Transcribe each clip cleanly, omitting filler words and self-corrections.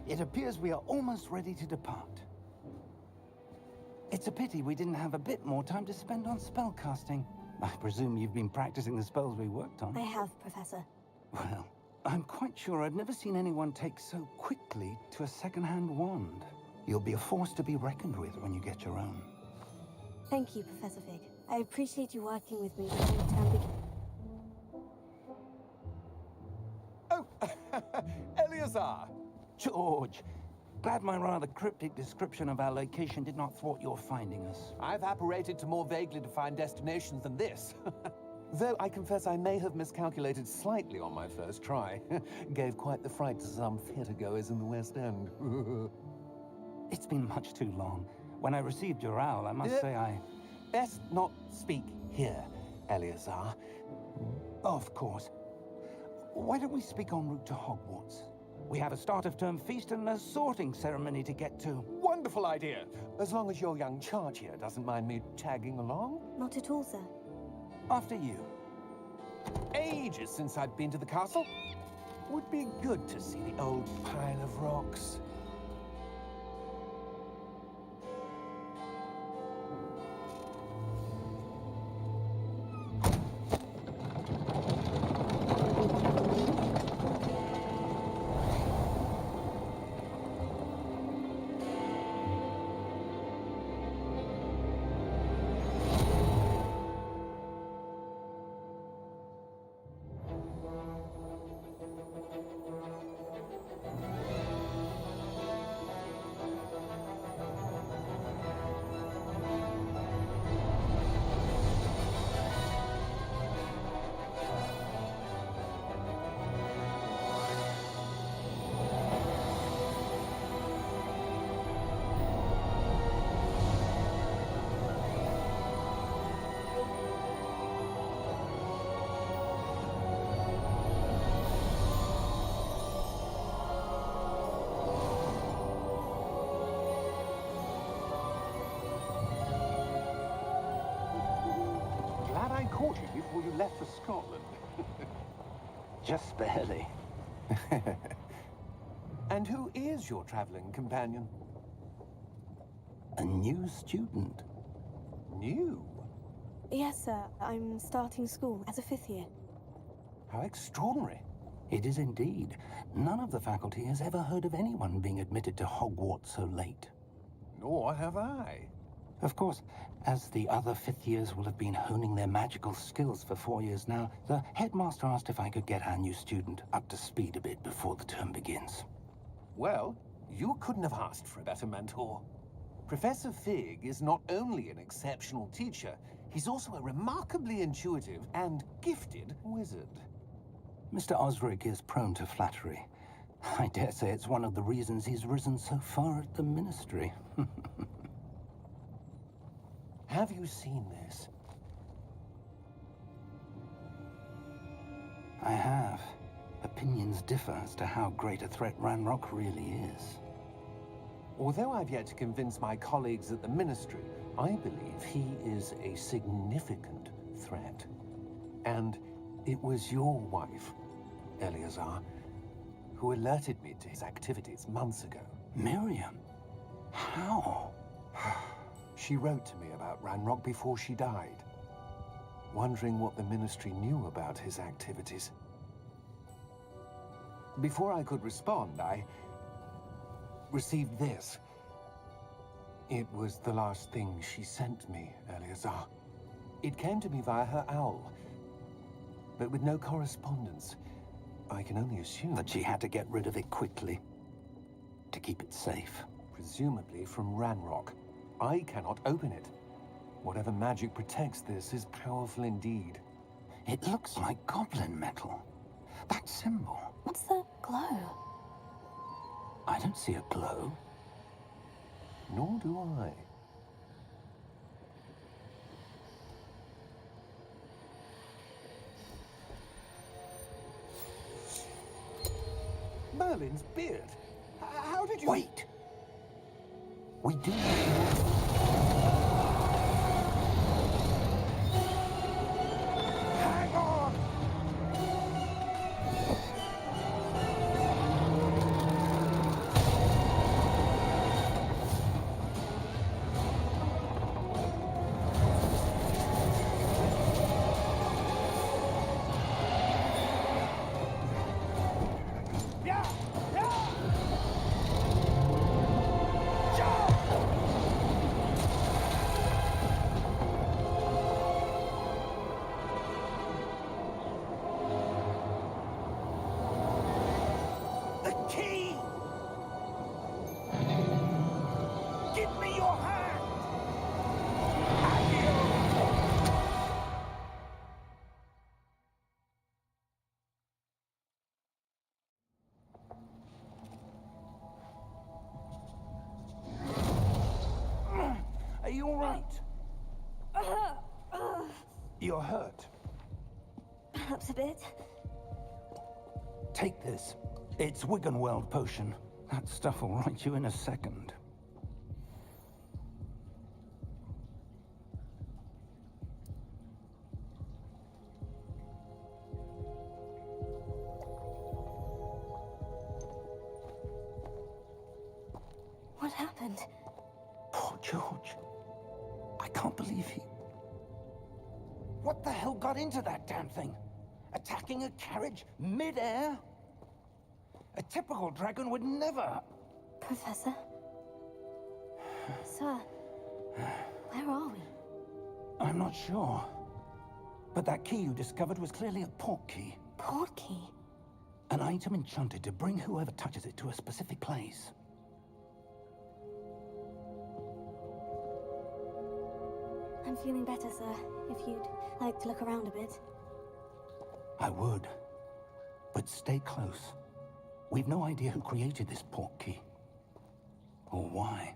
It appears we are almost ready to depart. It's a pity we didn't have a bit more time to spend on spellcasting. I presume you've been practicing the spells we worked on. I have, Professor. Well, I'm quite sure I've never seen anyone take so quickly to a second-hand wand. You'll be a force to be reckoned with when you get your own. Thank you, Professor Fig. I appreciate you working with me when the term begins. Oh, Eleazar! George, glad my rather cryptic description of our location did not thwart your finding us. I've apparated to more vaguely defined destinations than this. Though I confess I may have miscalculated slightly on my first try. Gave quite the fright to some theatregoers in the West End. It's been much too long. When I received your owl, I must say I... Best not speak here, Eleazar. Of course. Why don't we speak en route to Hogwarts? We have a start-of-term feast and a sorting ceremony to get to. Wonderful idea! As long as your young charge here doesn't mind me tagging along. Not at all, sir. After you. Ages since I'd been to the castle. Would be good to see the old pile of rocks. I caught you before you left for Scotland. Just barely. And who is your traveling companion? A new student. New? Yes, sir. I'm starting school as a 5th year. How extraordinary. It is indeed. None of the faculty has ever heard of anyone being admitted to Hogwarts so late. Nor have I. Of course, as the other 5th years will have been honing their magical skills for 4 years now, the headmaster asked if I could get our new student up to speed a bit before the term begins. Well, you couldn't have asked for a better mentor. Professor Fig is not only an exceptional teacher, he's also a remarkably intuitive and gifted wizard. Mr. Osric is prone to flattery. I dare say it's one of the reasons he's risen so far at the Ministry. Have you seen this? I have. Opinions differ as to how great a threat Ranrock really is. Although I've yet to convince my colleagues at the Ministry, I believe he is a significant threat. And it was your wife, Eleazar, who alerted me to his activities months ago. Miriam? How? She wrote to me about Ranrock before she died, wondering what the Ministry knew about his activities. Before I could respond, I received this. It was the last thing she sent me, Eleazar. It came to me via her owl, but with no correspondence. I can only assume that she had to get rid of it quickly, to keep it safe. Presumably from Ranrock. I cannot open it. Whatever magic protects this is powerful indeed. It looks like goblin metal. That symbol. What's the glow? I don't see a glow. Nor do I. Merlin's beard. How did you... Wait! We do... Hang on! you all right? You're hurt. Perhaps a bit. Take this. It's Wiggenweld potion. That stuff will right you in a second. What happened? Poor George. I can't believe he... What the hell got into that damn thing? Attacking a carriage mid-air? A typical dragon would never... Professor? Sir, where are we? I'm not sure. But that key you discovered was clearly a port key. Port key? An item enchanted to bring whoever touches it to a specific place. I'm feeling better, sir. If you'd like to look around a bit. I would. But stay close. We've no idea who created this port key. Or why.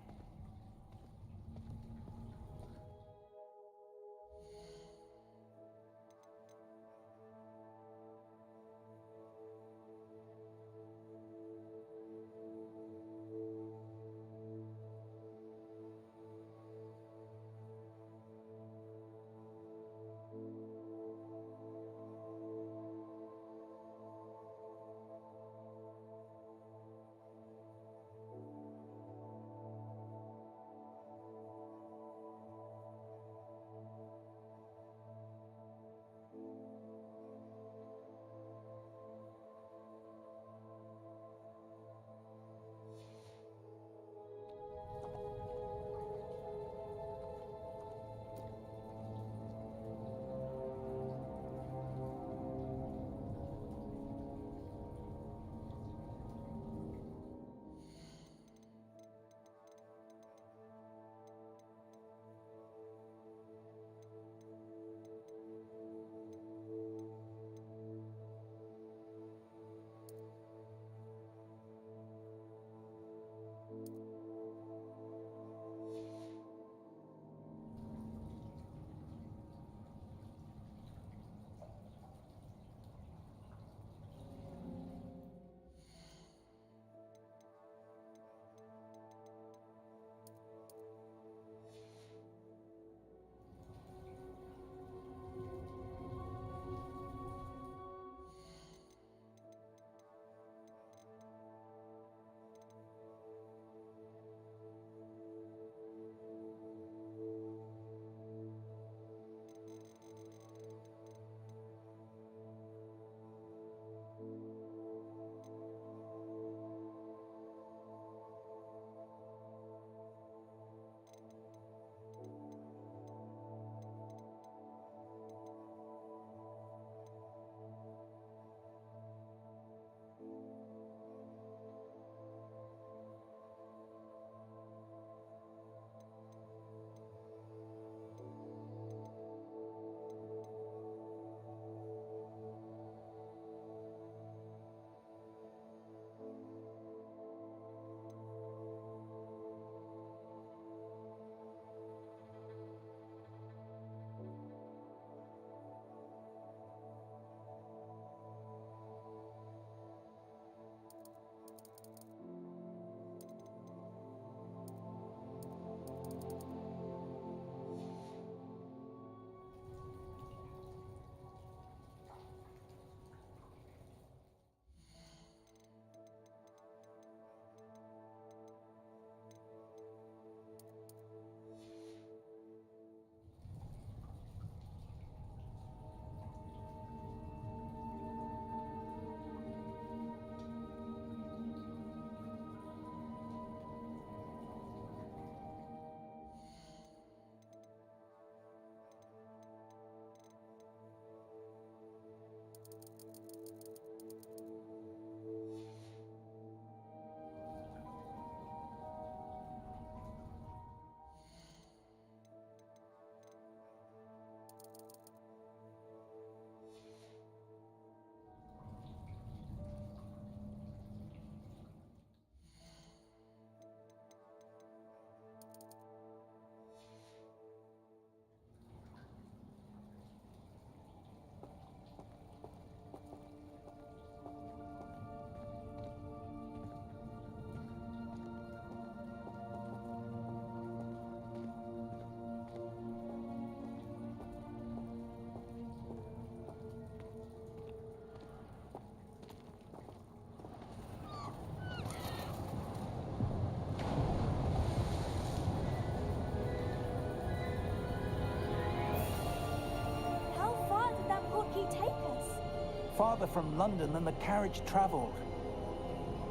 farther from London than the carriage travelled.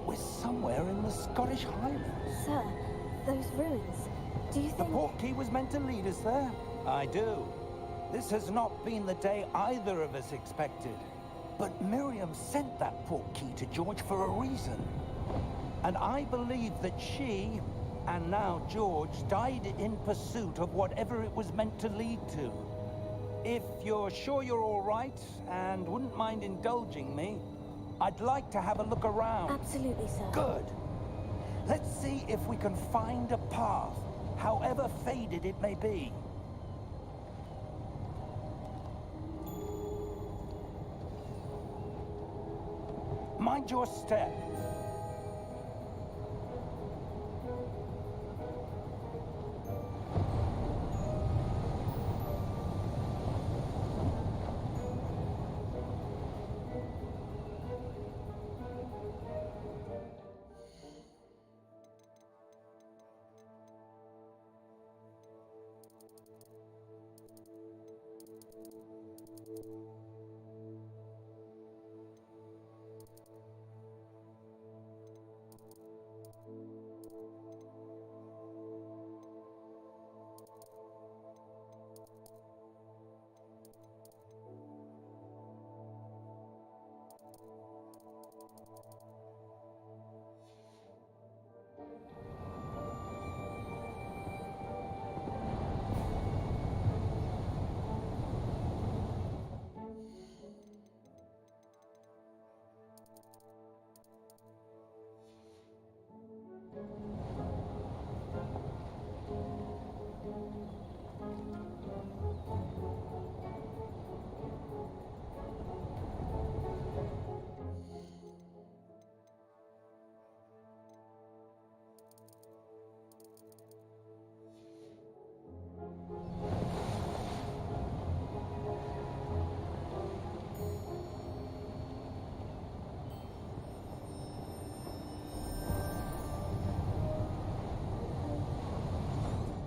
We're somewhere in the Scottish Highlands. Sir, those ruins. Do you The think... portkey was meant to lead us there? I do. This has not been the day either of us expected. But Miriam sent that portkey to George for a reason. And I believe that she, and now George, died in pursuit of whatever it was meant to lead to. If you're sure you're all right, and wouldn't mind indulging me, I'd like to have a look around. Absolutely, sir. Good. Let's see if we can find a path, however faded it may be. Mind your step.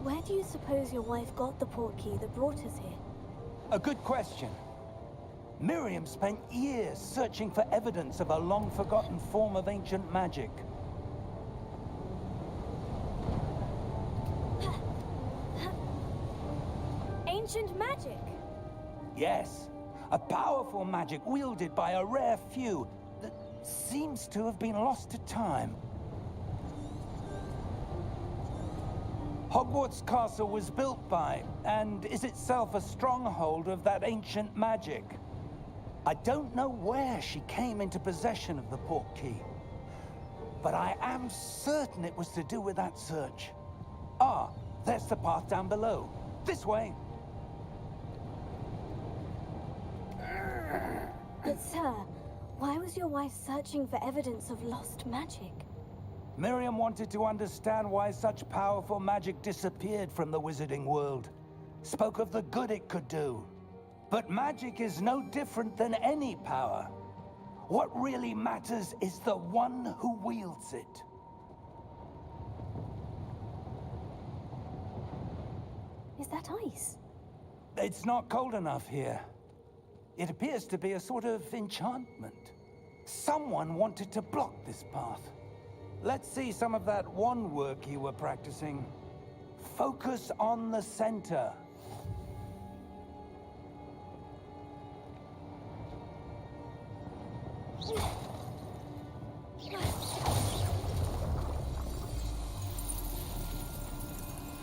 Where do you suppose your wife got the portkey that brought us here? A good question. Miriam spent years searching for evidence of a long-forgotten form of ancient magic. Ancient magic? Yes, a powerful magic wielded by a rare few that seems to have been lost to time. Hogwarts Castle was built by, and is itself a stronghold of that ancient magic. I don't know where she came into possession of the portkey, but I am certain it was to do with that search. Ah, there's the path down below. This way. But sir, why was your wife searching for evidence of lost magic? Miriam wanted to understand why such powerful magic disappeared from the wizarding world. Spoke of the good it could do. But magic is no different than any power. What really matters is the one who wields it. Is that ice? It's not cold enough here. It appears to be a sort of enchantment. Someone wanted to block this path. Let's see some of that wand work you were practicing. Focus on the center.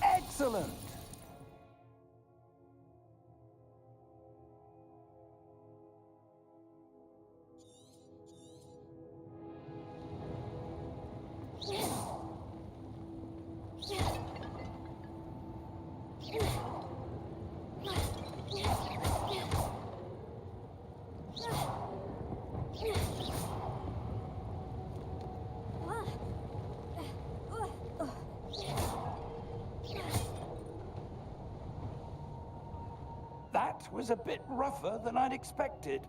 Excellent! That was a bit rougher than I'd expected.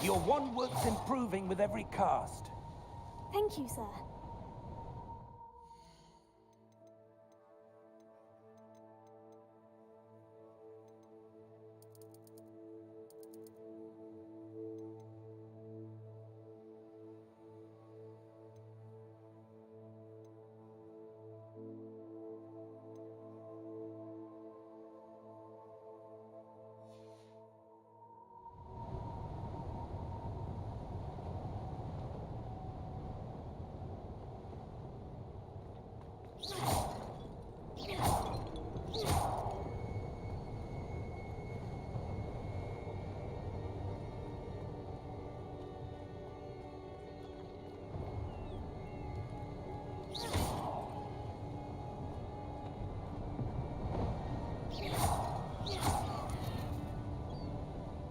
Your one work's improving with every cast. Thank you, sir.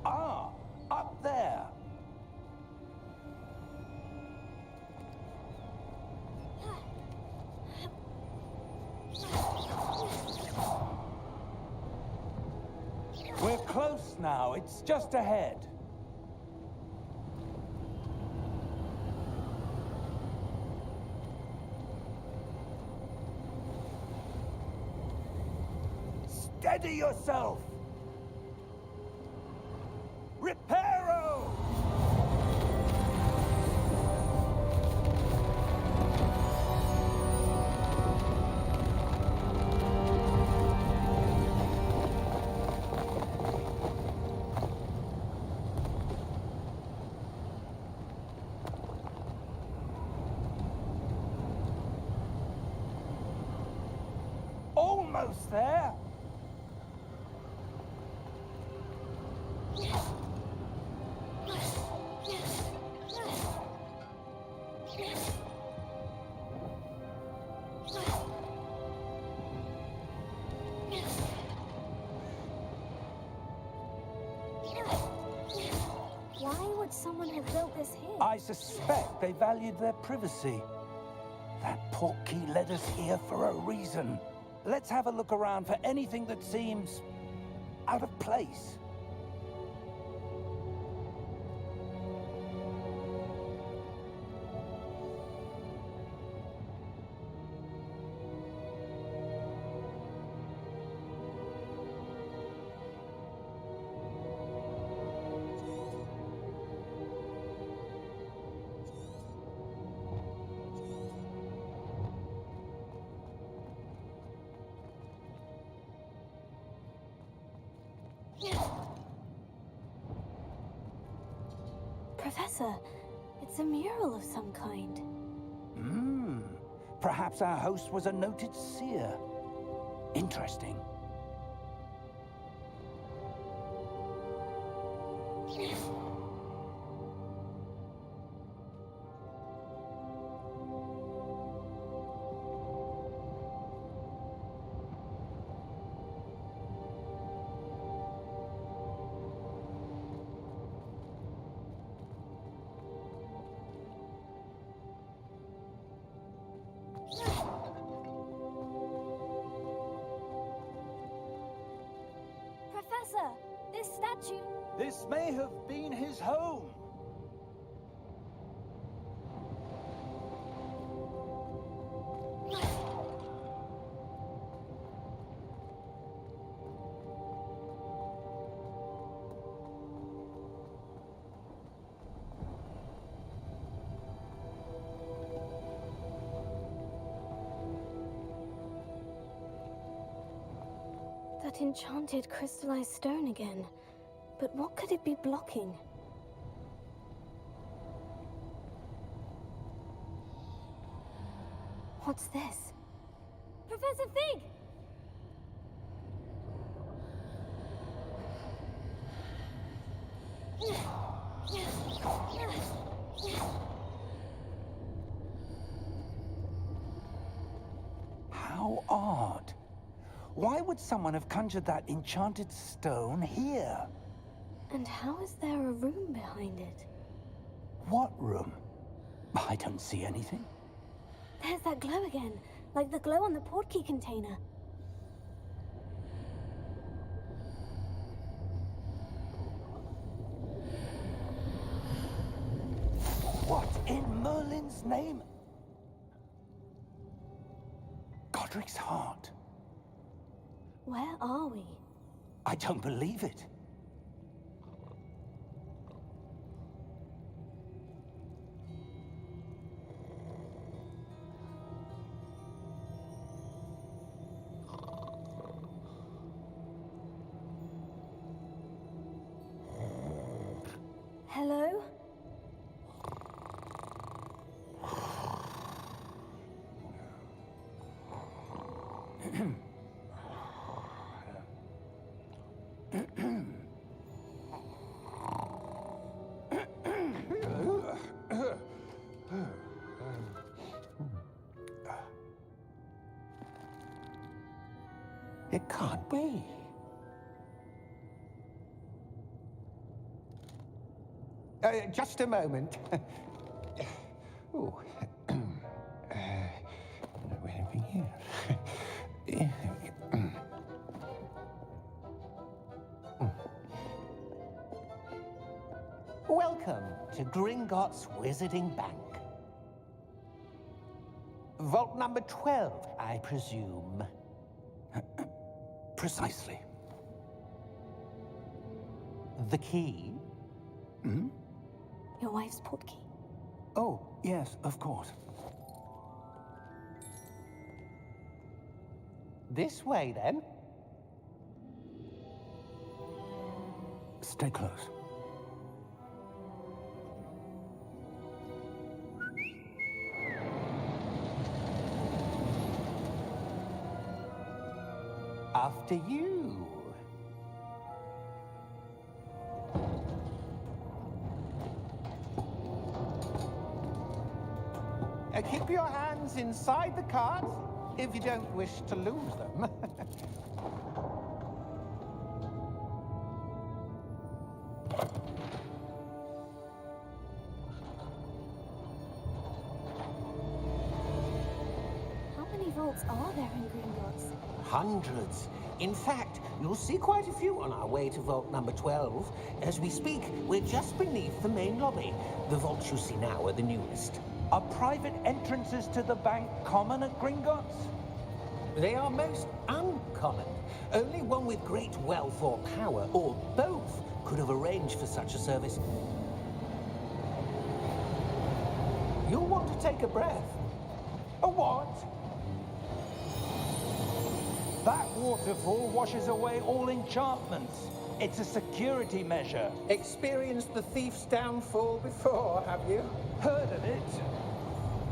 Ah, up there. We're close now. It's just ahead. Steady yourself. Reparo! Almost there. Why would someone have built this here? I suspect they valued their privacy. That portkey led us here for a reason. Let's have a look around for anything that seems out of place. Professor, it's a mural of some kind. Perhaps our host was a noted seer. Interesting. Professor, this statue... This may have been his home. That enchanted crystallized stone again. But what could it be blocking? What's this? Professor Fig! How odd. Why would someone have conjured that enchanted stone here? And how is there a room behind it? What room? I don't see anything. There's that glow again, like the glow on the portkey container. Godric's name? Godric's heart. Where are we? I don't believe it. Hello? It can't be. Just a moment. Oh. Anything here? Welcome to Gringotts Wizarding Bank. Vault number 12, I presume. Precisely. The key? Hmm? Your wife's portkey. Oh, yes, of course. This way, then. Stay close. After you. Keep your hands inside the cart if you don't wish to lose them. How many vaults are there in Gringotts? Hundreds. In fact, you'll see quite a few on our way to vault number 12. As we speak, we're just beneath the main lobby. The vaults you see now are the newest. Are private entrances to the bank common at Gringotts? They are most uncommon. Only one with great wealth or power, or both, could have arranged for such a service. You'll want to take a breath. A what? That waterfall washes away all enchantments. It's a security measure. Experienced the thief's downfall before, have you? Heard of it?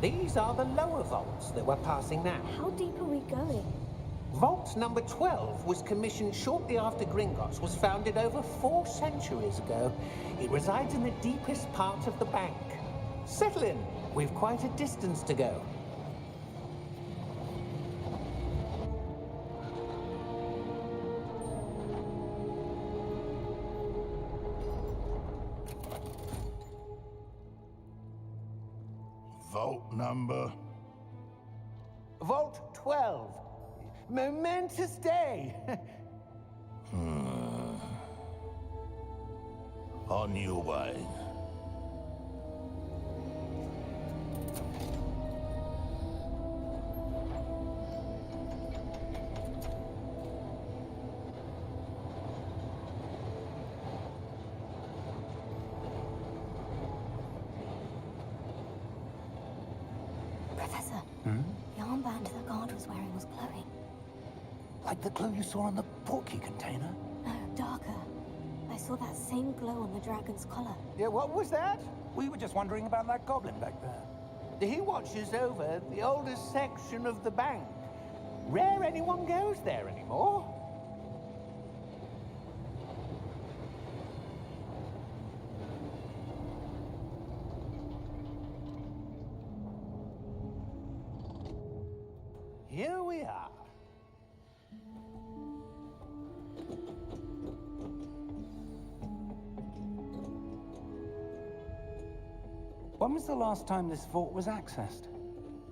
These are the lower vaults that we're passing now. How deep are we going? Vault number 12 was commissioned shortly after Gringotts was founded over 4 centuries ago. It resides in the deepest part of the bank. Settle in. We've quite a distance to go. Vault number? Vault 12. Momentous day. On your way. Professor, the armband the guard was wearing was glowing. Like the glow you saw on the portkey container? No, darker. I saw that same glow on the dragon's collar. Yeah, what was that? We were just wondering about that goblin back there. He watches over the oldest section of the bank. Rare anyone goes there anymore. Here we are. When was the last time this vault was accessed?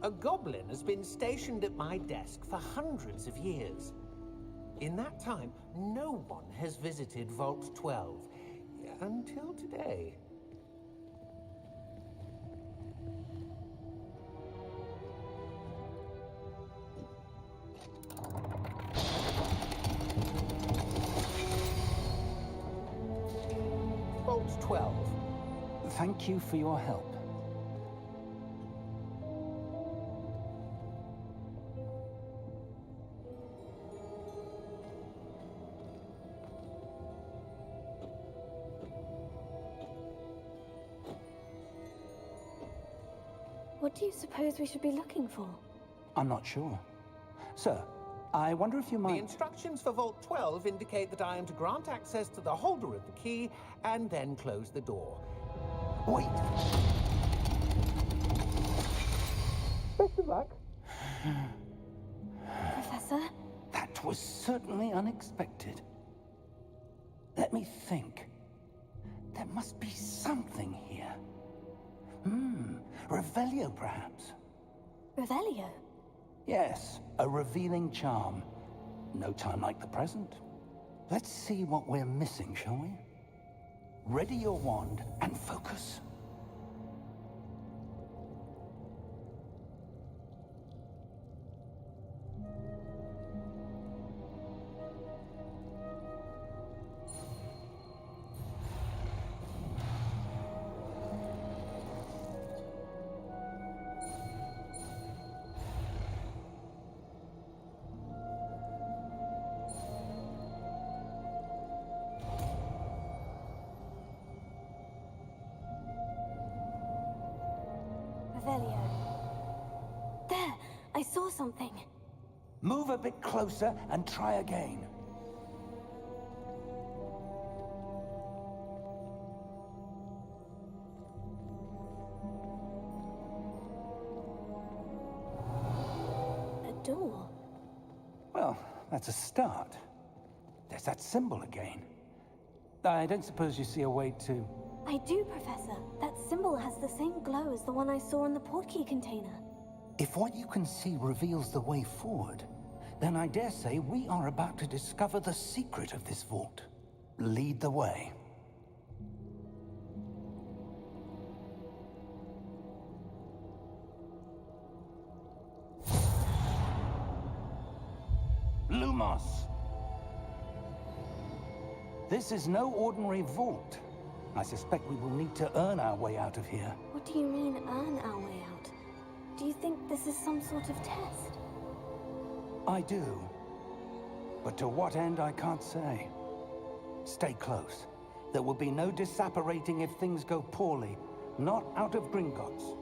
A goblin has been stationed at my desk for hundreds of years. In that time, no one has visited Vault 12 until today. Thank you for your help. What do you suppose we should be looking for? I'm not sure. Sir, I wonder if you The might... instructions for Vault 12 indicate that I am to grant access to the holder of the key and then close the door. Wait! Best of luck. Professor? That was certainly unexpected. Let me think. There must be something here. Revelio, perhaps? Revelio? Yes, a revealing charm. No time like the present. Let's see what we're missing, shall we? Ready your wand and focus. Revelio. There! I saw something. Move a bit closer and try again. A door. Well, that's a start. There's that symbol again. I don't suppose you see a way to... I do, Professor. That symbol has the same glow as the one I saw in the portkey container. If what you can see reveals the way forward, then I dare say we are about to discover the secret of this vault. Lead the way. Lumos! This is no ordinary vault. I suspect we will need to earn our way out of here. What do you mean, earn our way out? Do you think this is some sort of test? I do. But to what end, I can't say. Stay close. There will be no disapparating if things go poorly. Not out of Gringotts.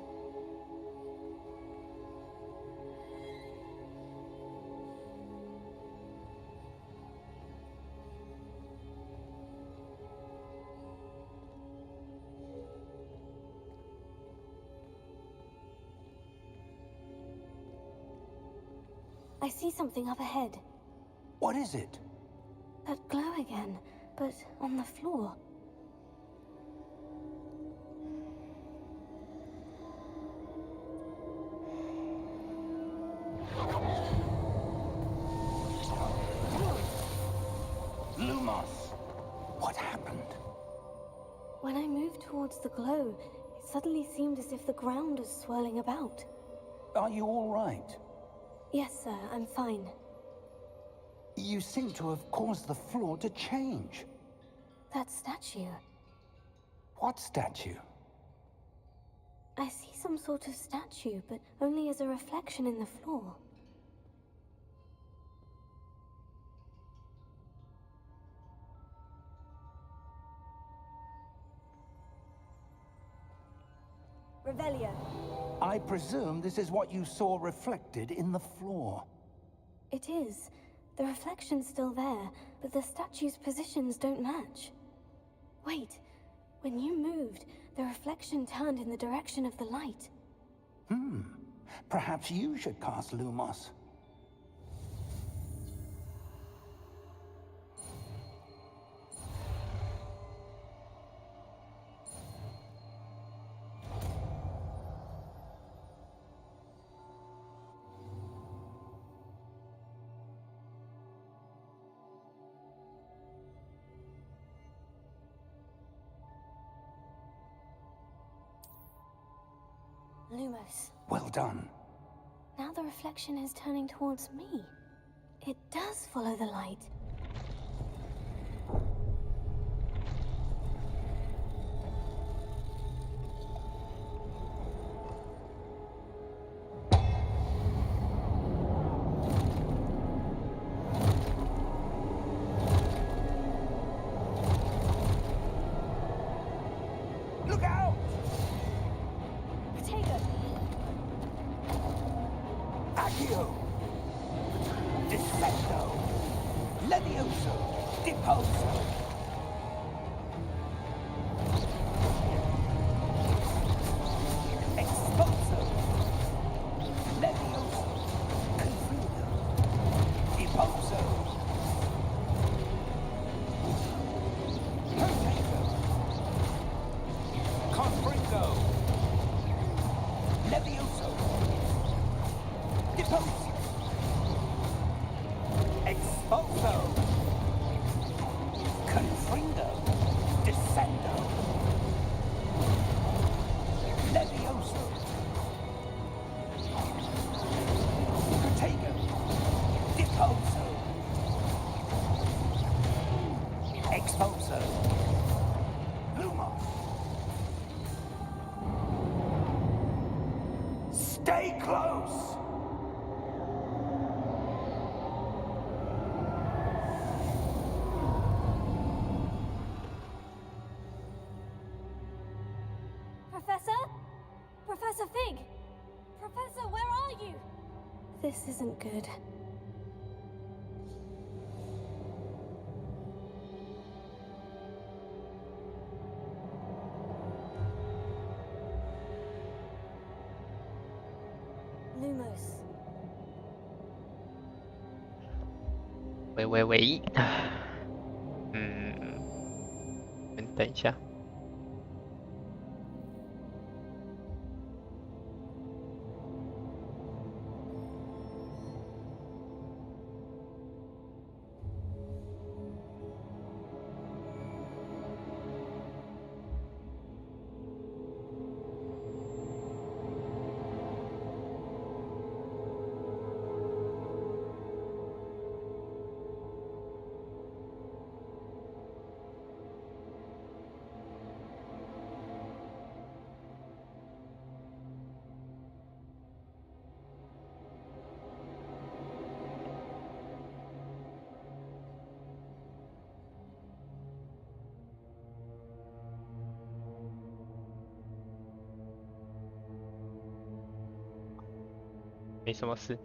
I see something up ahead. What is it? That glow again, but on the floor. Lumos! What happened? When I moved towards the glow, it suddenly seemed as if the ground was swirling about. Are you all right? Yes, sir, I'm fine. You seem to have caused the floor to change. That statue. What statue? I see some sort of statue, but only as a reflection in the floor. Revelio. I presume this is what you saw reflected in the floor. It is. The reflection's still there, but the statue's positions don't match. Wait. When you moved, the reflection turned in the direction of the light. Perhaps you should cast Lumos. Lumos. Well done. Now the reflection is turning towards me. It does follow the light. Descendo. Levioso. Deposo. Exposo. Levioso. Confundo. Deposo. Potato. Confringo. Levioso. Deposo. Exposo. Confringo. Descendo. Levioso. Protego. Deposo. Exposo. Lumos. Stay close. Professor? Professor Fig? Professor, where are you? This isn't good. Lumos. 喂，等一下。没什么事。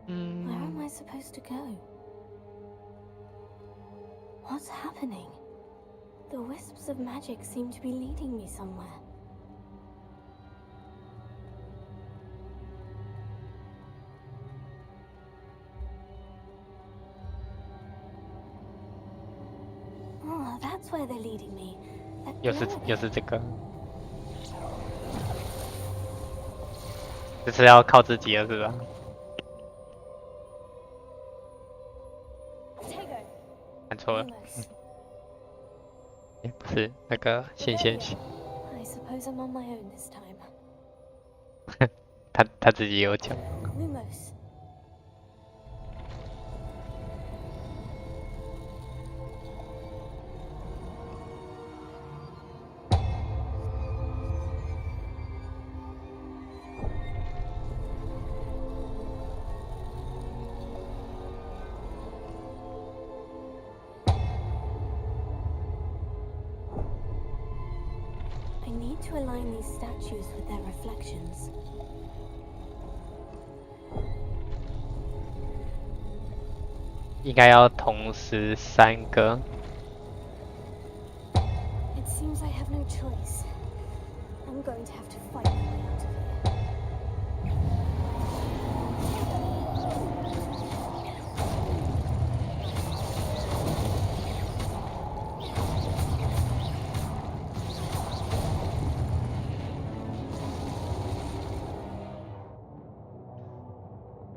Where am I supposed to go? What's happening? The wisps of magic seem to be leading me somewhere. Oh, that's where they're leading me. That 又是这个，这是要靠自己了是吧？ Potato. 看错了， Lumos. 不是那个新鲜血， I suppose I'm on my own this time. 他自己有讲。 Lumos. I need to align these statues with their reflections. 应该要同时3个。 It seems I have no choice. I'm going to have to fight my way out of here.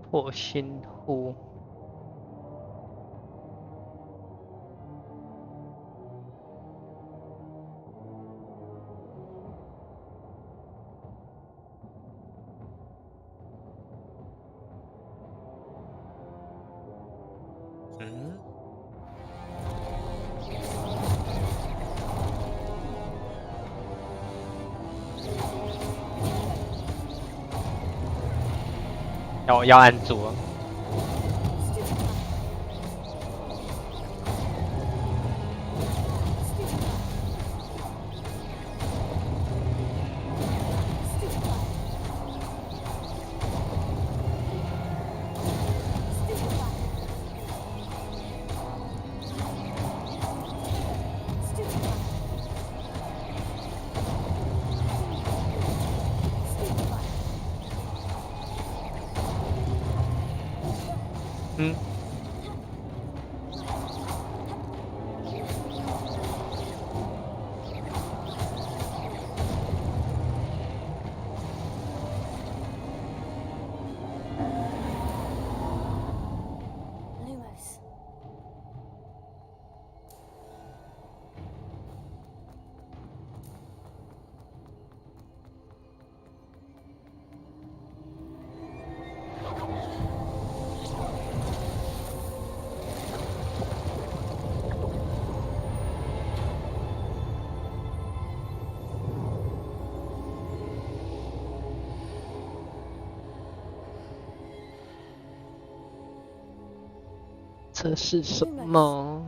《破心户》。 要按住。close. “这是什么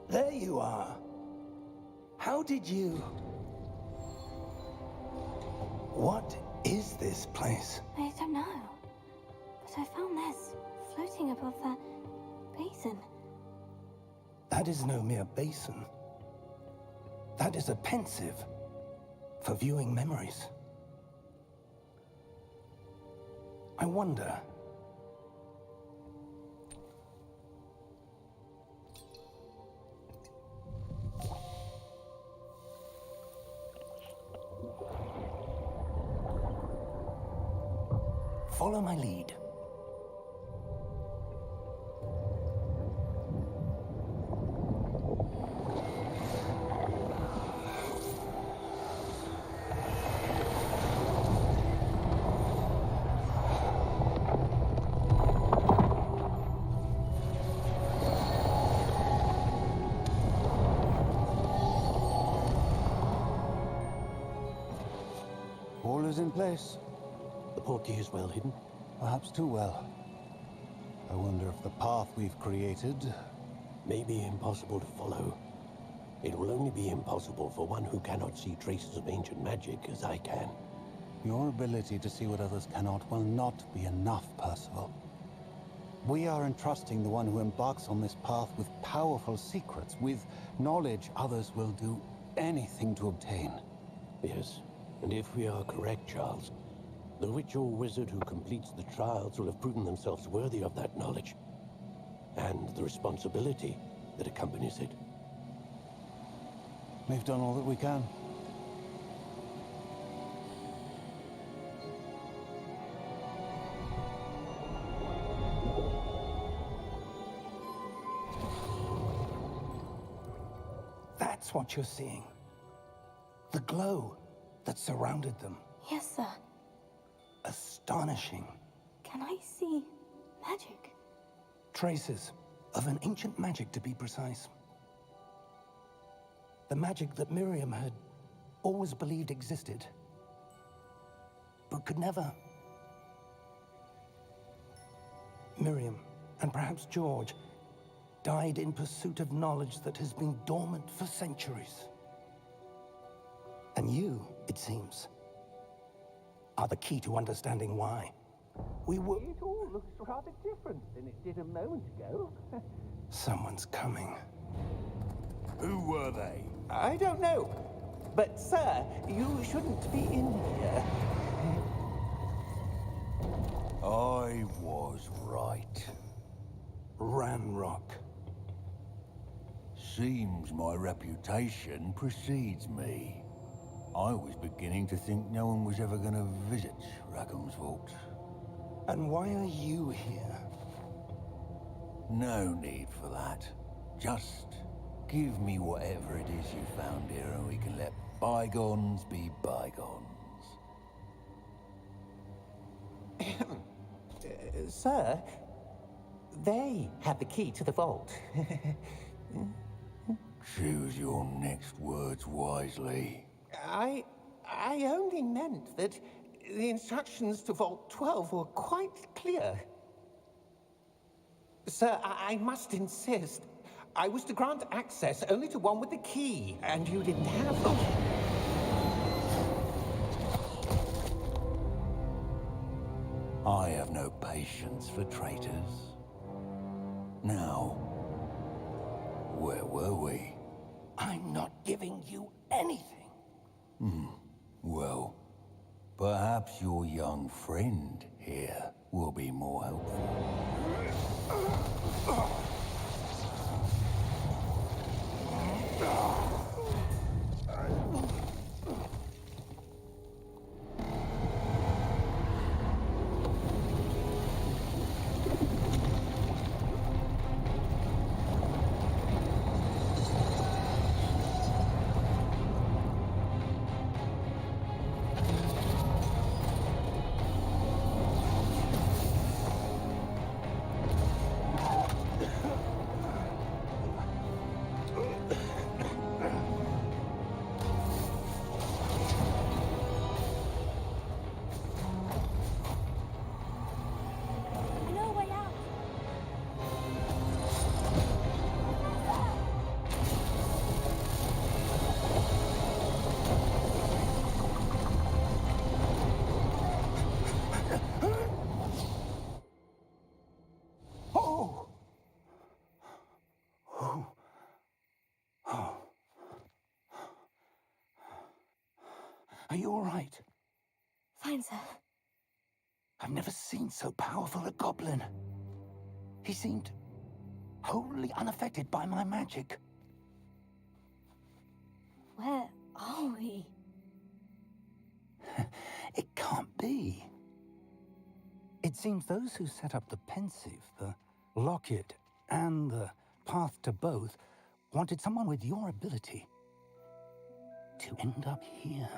？”There you are. How did you... What is this place? I don't know. But I found this floating above that basin. That is no mere basin. That is a pensive for viewing memories. I wonder... Follow my lead. All is in place. The portkey is well hidden. Perhaps too well. I wonder if the path we've created... May be impossible to follow. It will only be impossible for one who cannot see traces of ancient magic as I can. Your ability to see what others cannot will not be enough, Percival. We are entrusting the one who embarks on this path with powerful secrets, with knowledge others will do anything to obtain. Yes, and if we are correct, Charles, the witch or wizard who completes the trials will have proven themselves worthy of that knowledge, and the responsibility that accompanies it. We've done all that we can. That's what you're seeing. The glow that surrounded them. Yes, sir. Astonishing. Can I see magic? Traces of an ancient magic, to be precise. The magic that Miriam had always believed existed, but could never. Miriam, and perhaps George, died in pursuit of knowledge that has been dormant for centuries. And you, it seems, are the key to understanding why. We were... It all looks rather different than it did a moment ago. Someone's coming. Who were they? I don't know. But, sir, you shouldn't be in here. I was right. Ranrock. Seems my reputation precedes me. I was beginning to think no one was ever going to visit Rackham's vault. And why are you here? No need for that. Just give me whatever it is you found here and we can let bygones be bygones. Sir, they have the key to the vault. Choose your next words wisely. I only meant that the instructions to Vault 12 were quite clear. Sir, I must insist. I was to grant access only to one with the key, and you didn't have them. I have no patience for traitors. Now, where were we? I'm not giving you anything. Well, perhaps your young friend here will be more helpful. Are you all right? Fine, sir. I've never seen so powerful a goblin. He seemed wholly unaffected by my magic. Where are we? It can't be. It seems those who set up the pensive, the locket, and the path to both wanted someone with your ability to end up here.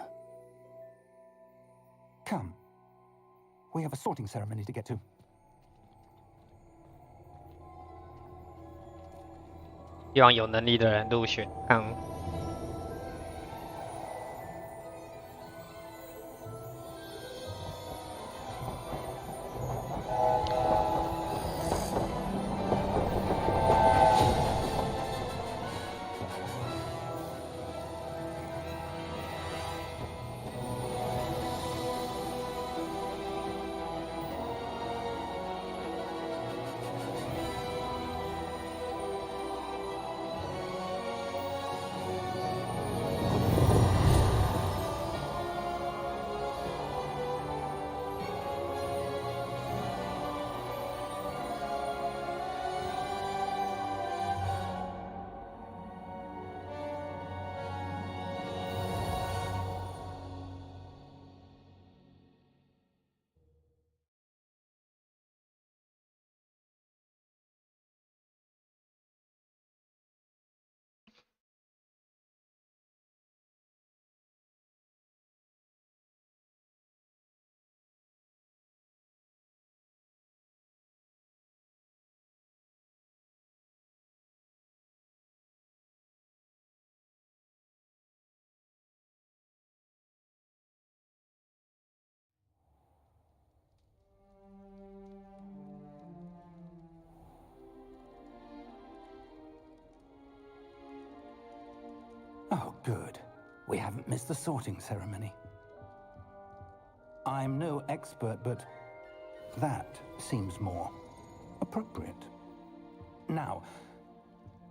Come. We have a sorting ceremony to get to. 希望有能力的人入选，看Oh, good. We haven't missed the sorting ceremony. I'm no expert, but that seems more appropriate. Now,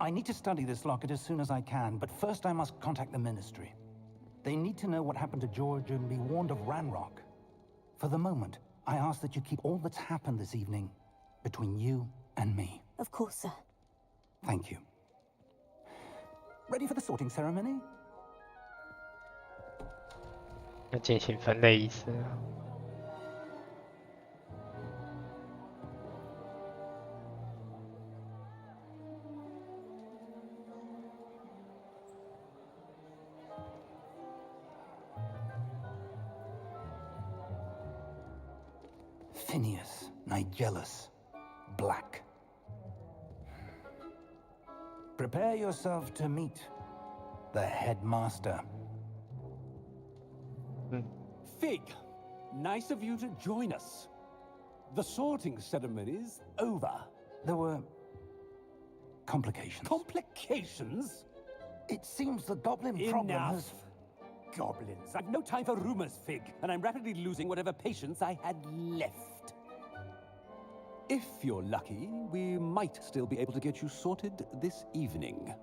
I need to study this locket as soon as I can, but first I must contact the Ministry. They need to know what happened to George and be warned of Ranrock. For the moment, I ask that you keep all that's happened this evening between you and me. Of course, sir. Thank you. Ready for the sorting ceremony? 要进行分类仪式。Phineas, Nigellus, Black. Prepare yourself to meet the headmaster. Fig, nice of you to join us. The sorting ceremony's over. There were complications. Complications? It seems the goblin problem Enough. has... Goblins. I've no time for rumors, Fig, and I'm rapidly losing whatever patience I had left. If you're lucky, we might still be able to get you sorted this evening.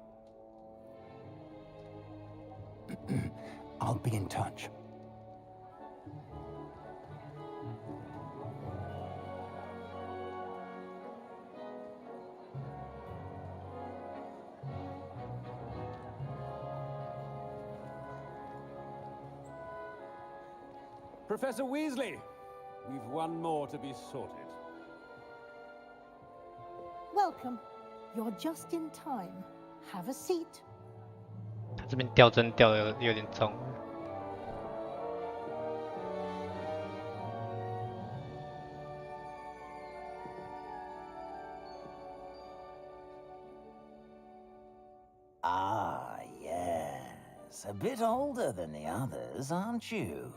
I'll be in touch. Professor Weasley, we've one more to be sorted. Welcome. You're just in time. Have a seat. 他这边掉帧掉的有点重。Ah, yes. A bit older than the others, aren't you?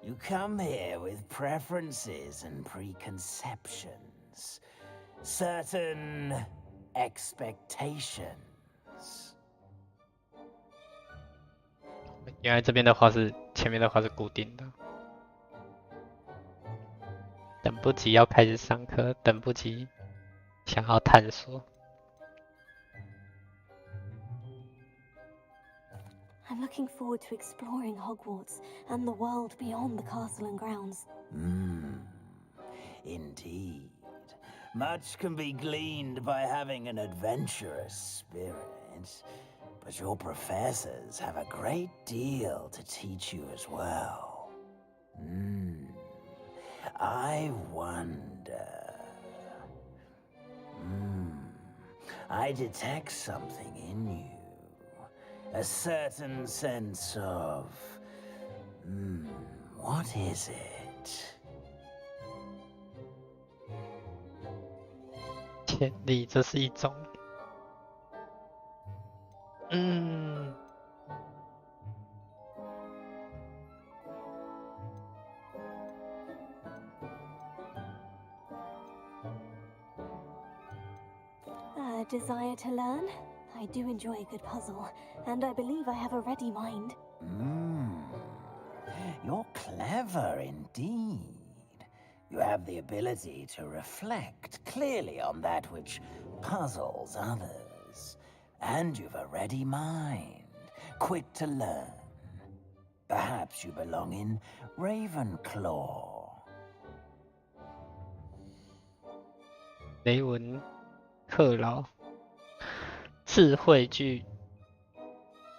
You come here with preferences and preconceptions. Certain expectations. 原来这边的话是前面的话是固定的。等不及要开始上课，等不及想要探索。I'm looking forward to exploring Hogwarts and the world beyond the castle and grounds. Indeed. Much can be gleaned by having an adventurous spirit, but your professors have a great deal to teach you as well. I wonder... I detect something in you. A certain sense of... what is it? 潜力，这是一种。A desire to learn? I do enjoy a good puzzle, and I believe I have a ready mind. You're clever indeed. You have the ability to reflect clearly on that which puzzles others. And you've a ready mind, quick to learn. Perhaps you belong in Ravenclaw. 雷文克劳，智慧具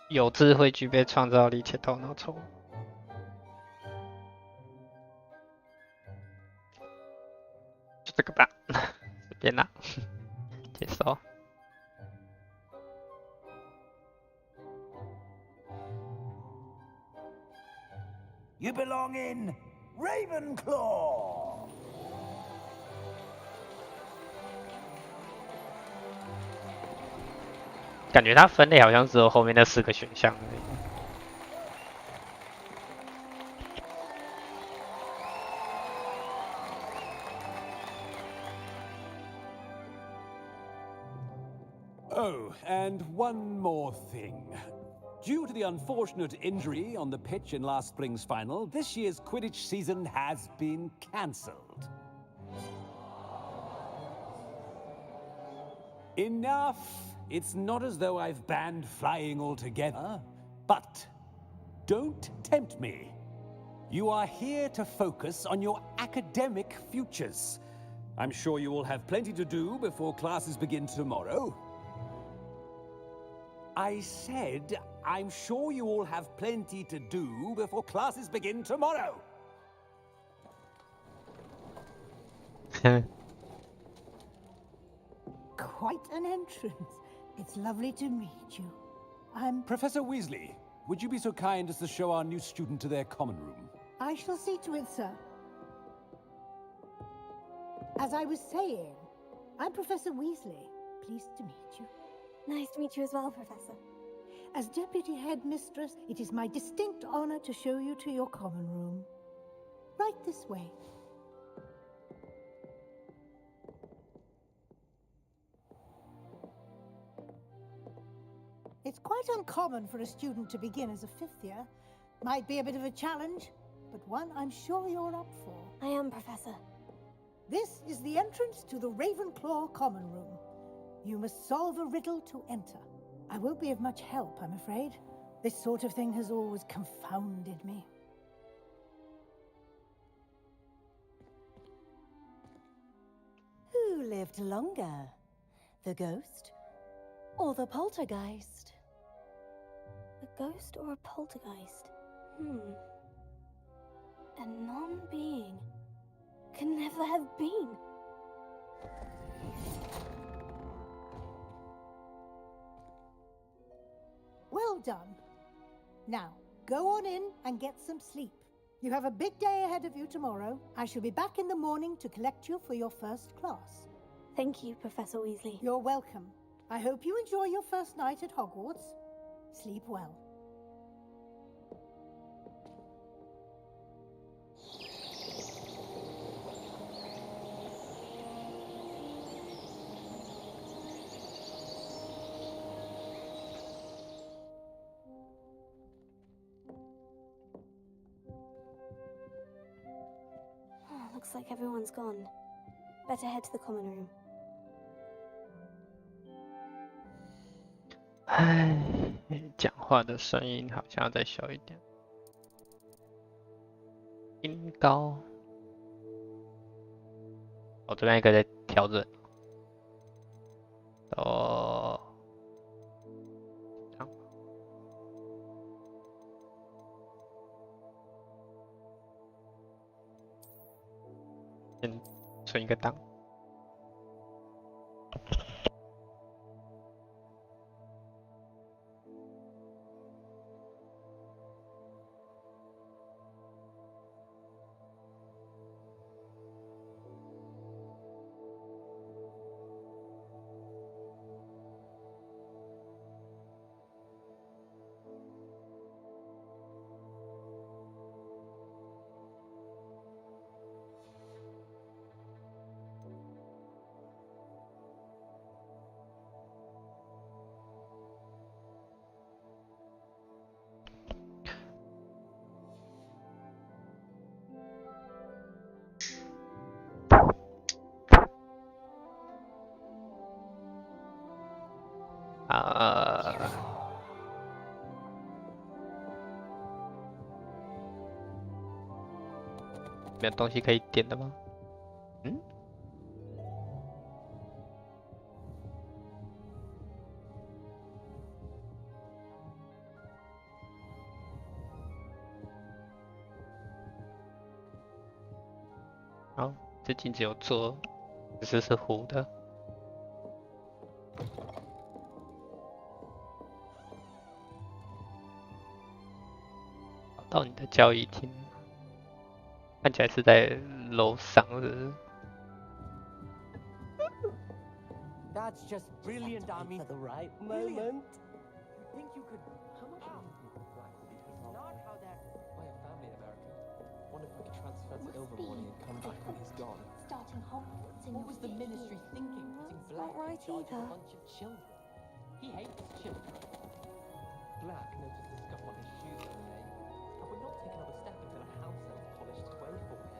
有智慧，具备创造力且头脑聪明。就这个吧，随便啦，接受。You belong in Ravenclaw. 感觉它分类好像只有后面那4个选项而已。Oh, and one more thing. Due to the unfortunate injury on the pitch in last spring's final, this year's Quidditch season has been cancelled. Enough! It's not as though I've banned flying altogether, but don't tempt me. You are here to focus on your academic futures. I'm sure you will have plenty to do before classes begin tomorrow. I said, I'm sure you all have plenty to do before classes begin tomorrow. Quite an entrance. It's lovely to meet you. I'm... Professor Weasley, would you be so kind as to show our new student to their common room? I shall see to it, sir. As I was saying, I'm Professor Weasley. Pleased to meet you. Nice to meet you as well, Professor. As Deputy Headmistress, it is my distinct honor to show you to your common room. Right this way. It's quite uncommon for a student to begin as a 5th year. Might be a bit of a challenge, but one I'm sure you're up for. I am, Professor. This is the entrance to the Ravenclaw common room. You must solve a riddle to enter. I won't be of much help, I'm afraid. This sort of thing has always confounded me. Who lived longer? The ghost or the poltergeist? A ghost or a poltergeist? A non-being can never have been. Well done. Now, go on in and get some sleep. You have a big day ahead of you tomorrow. I shall be back in the morning to collect you for your first class. Thank you, Professor Weasley. You're welcome. I hope you enjoy your first night at Hogwarts. Sleep well. Looks like everyone's gone. Better head to the common room. 唉，讲话的声音好像要再小一点。音高，我这边一个在调整。哦，这样。先存一个档。没有东西可以点的吗？好，这镜子有做，只是是糊的。到你的交易厅，看起来是在楼上的。That's just brilliant, Army. For the right moment. You think you could? How much? It's not how that. By a family in America. Wonder if we could transfer to Ilvermorny and come back when he's gone. Starting Hogwarts in What was the Ministry thinking? Putting Black in charge of a bunch of children. He hates children. Black noticed the scuff on his shoes the other day. I would not take another step until a house elf polished his way for him.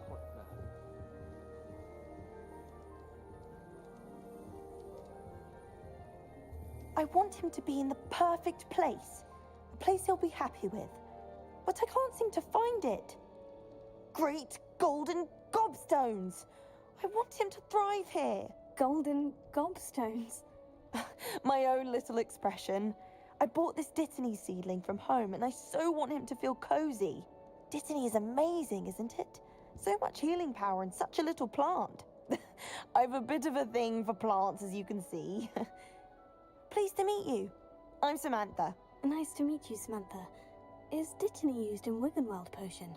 What man? I want him to be in the perfect place. A place he'll be happy with. But I can't seem to find it. Great golden gobstones! I want him to thrive here. Golden gobstones? My own little expression. I bought this Dittany seedling from home and I so want him to feel cozy. Dittany is amazing, isn't it? So much healing power in such a little plant. I've a bit of a thing for plants, as you can see. Pleased to meet you. I'm Samantha. Nice to meet you, Samantha. Is Dittany used in Wiggenweld potion?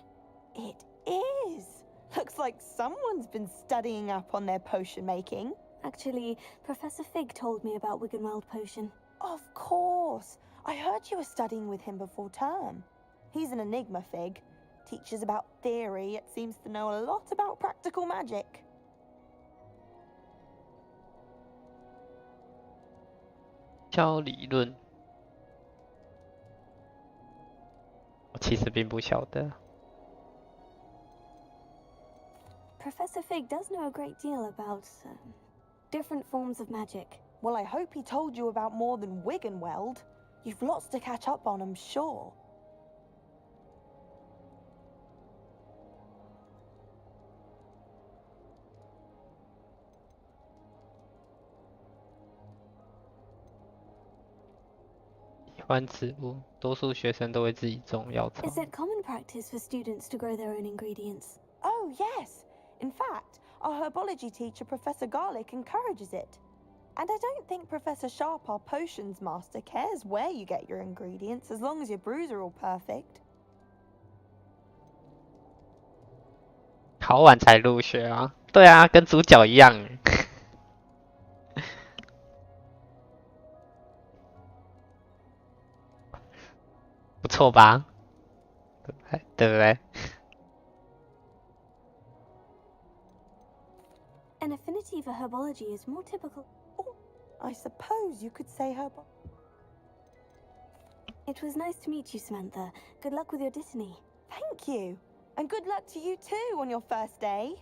It is. Looks like someone's been studying up on their potion making. Actually, Professor Fig told me about Wiggenweld potion. Of course. I heard you were studying with him before term. He's an enigma, Fig. Teaches about theory, yet seems to know a lot about practical magic. 教理论，我其实并不晓得。Professor Professor Fig does know a great deal about different forms of magic. Well, I hope he told you about more than Wig and Weld. You've lots to catch up on, I'm sure. Is it common practice for students to grow their own ingredients? Oh, yes. In fact, our herbology teacher, Professor Garlick, encourages it. And I don't think Professor Sharp, our potions master, cares where you get your ingredients as long as your brews are all perfect. 考完才入学啊？对啊，跟主角一样。不错吧？对不对？ An affinity for herbology is more typical. Oh, I suppose you could say herb. It was nice to meet you, Samantha. Good luck with your Dittany. Thank you. And good luck to you too on your first day.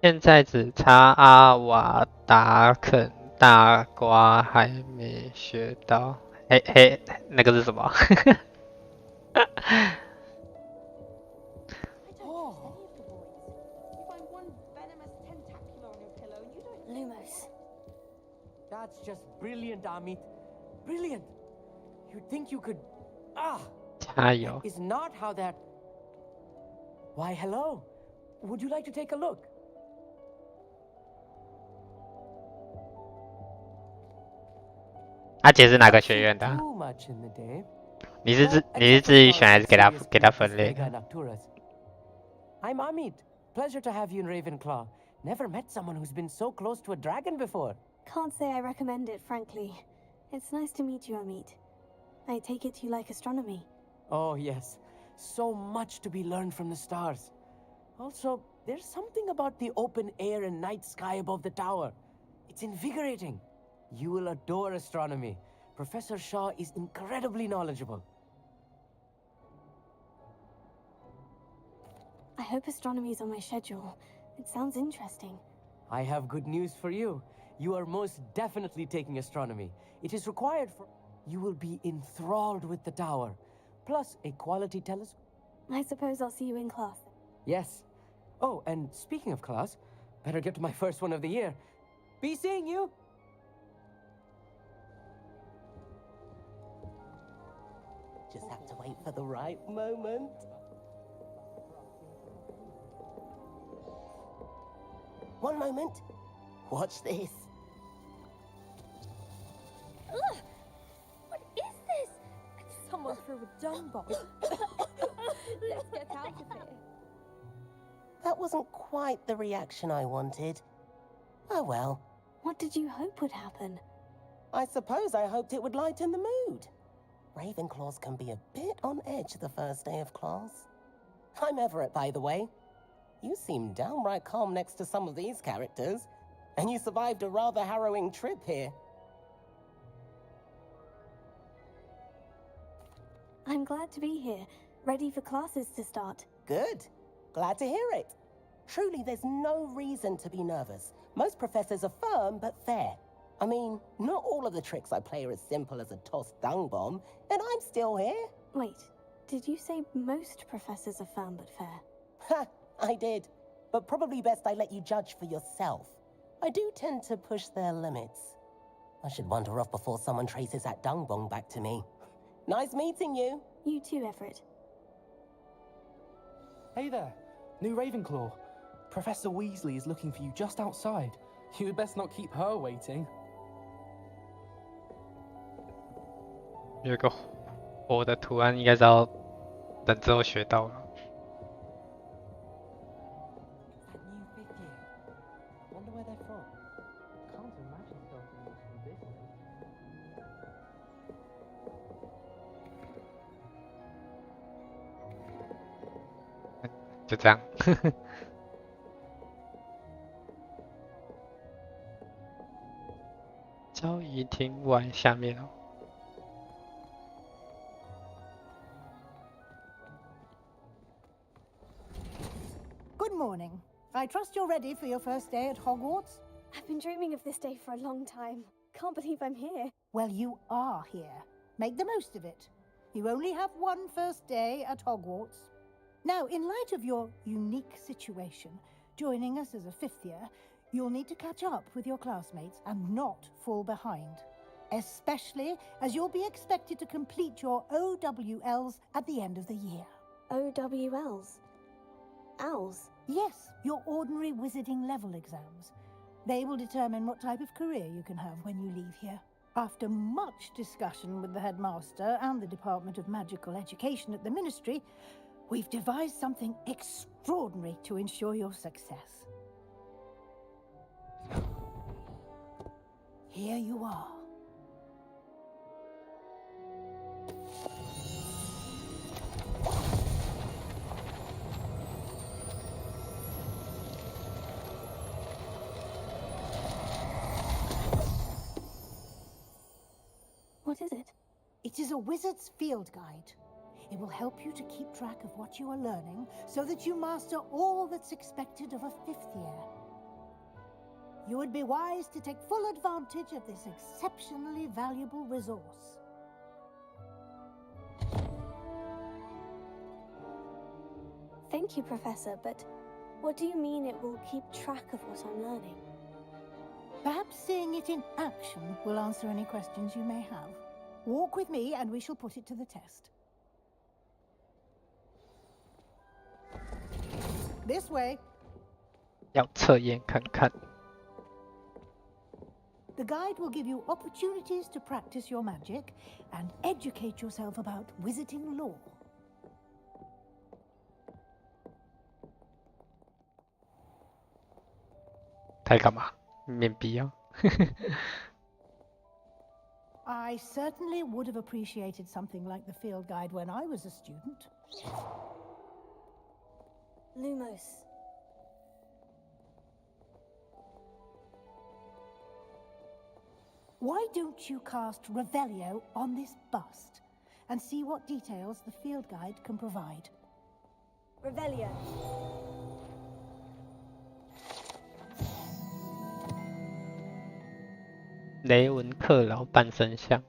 现在只差阿瓦达肯大瓜还没学到。嘿，那个是什么？That's just brilliant, Amit. Brilliant. You'd think you could...加油 Is not how that... Why, hello. Would you like to take a look? 阿杰是哪个学院的？ Too much in the day. 你是自己选还是给他分类？ I'm Amit. Pleasure to have you in Ravenclaw. Never met someone who's been so close to a dragon before. Can't say I recommend it, frankly. It's nice to meet you, Amit. I take it you like astronomy. Oh, yes. So much to be learned from the stars. Also, there's something about the open air and night sky above the tower. It's invigorating. You will adore astronomy. Professor Shaw is incredibly knowledgeable. I hope astronomy's on my schedule. It sounds interesting. I have good news for you. You are most definitely taking astronomy. It is required for... You will be enthralled with the tower. Plus, a quality telescope. I suppose I'll see you in class. Yes. Oh, and speaking of class, better get to my first one of the year. Be seeing you! Just have to wait for the right moment. One moment. Watch this. Ugh! What is this? Someone threw a dung bomb. Let's get out of here. That wasn't quite the reaction I wanted. Oh well. What did you hope would happen? I suppose I hoped it would lighten the mood. Ravenclaws can be a bit on edge the first day of class. I'm Everett, by the way. You seem downright calm next to some of these characters, and you survived a rather harrowing trip here. I'm glad to be here, ready for classes to start. Good. Glad to hear it. Truly, there's no reason to be nervous. Most professors are firm but fair. I mean, not all of the tricks I play are as simple as a tossed dung bomb, and I'm still here. Wait, did you say most professors are firm but fair? Ha, I did. But probably best I let you judge for yourself. I do tend to push their limits. I should wander off before someone traces that dung bomb back to me. Nice meeting you. You too, Everett. Hey there, new Ravenclaw. Professor Weasley is looking for you just outside. You had best not keep her waiting. 有个火的图案，应该是要等之后学到了。Wonder where they're from. Can't imagine starting this from this late. 就这样。交易厅外下面哦。Good morning. I trust you're ready for your first day at Hogwarts? I've been dreaming of this day for a long time. Can't believe I'm here. Well, you are here. Make the most of it. You only have one first day at Hogwarts. Now, in light of your unique situation, joining us as a fifth year, you'll need to catch up with your classmates and not fall behind. Especially as you'll be expected to complete your OWLs at the end of the year. OWLs? Owls? Yes, your ordinary wizarding level exams. They will determine what type of career you can have when you leave here. After much discussion with the headmaster and the Department of Magical Education at the Ministry, we've devised something extraordinary to ensure your success. Here you are. What is it? It is a wizard's field guide. It will help you to keep track of what you are learning so that you master all that's expected of a fifth year. You would be wise to take full advantage of this exceptionally valuable resource. Thank you, Professor, but what do you mean it will keep track of what I'm learning? Perhaps seeing it in action will answer any questions you may have. Walk with me and we shall put it to the test. This way. 要测验看看。 The guide will give you opportunities to practice your magic and educate yourself about wizarding lore. 他干嘛？没必要。I certainly would have appreciated something like the field guide when I was a student. Lumos. Why don't you cast Revelio on this bust and see what details the field guide can provide? Revelio. 雷文克劳半身像。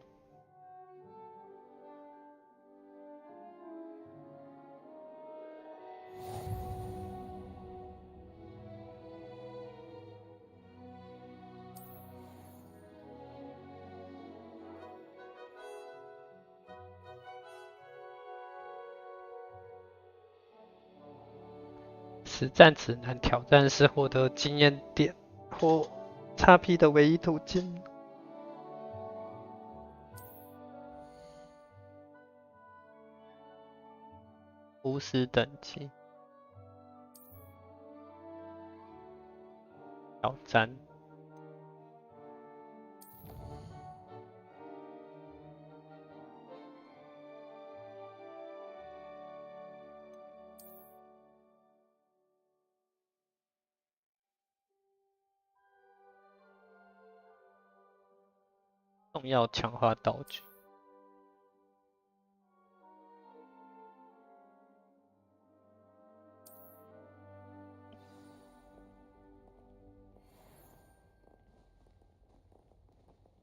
实战指南挑战是获得经验点或XP的唯一途径。巫师等级挑战。重要强化道具。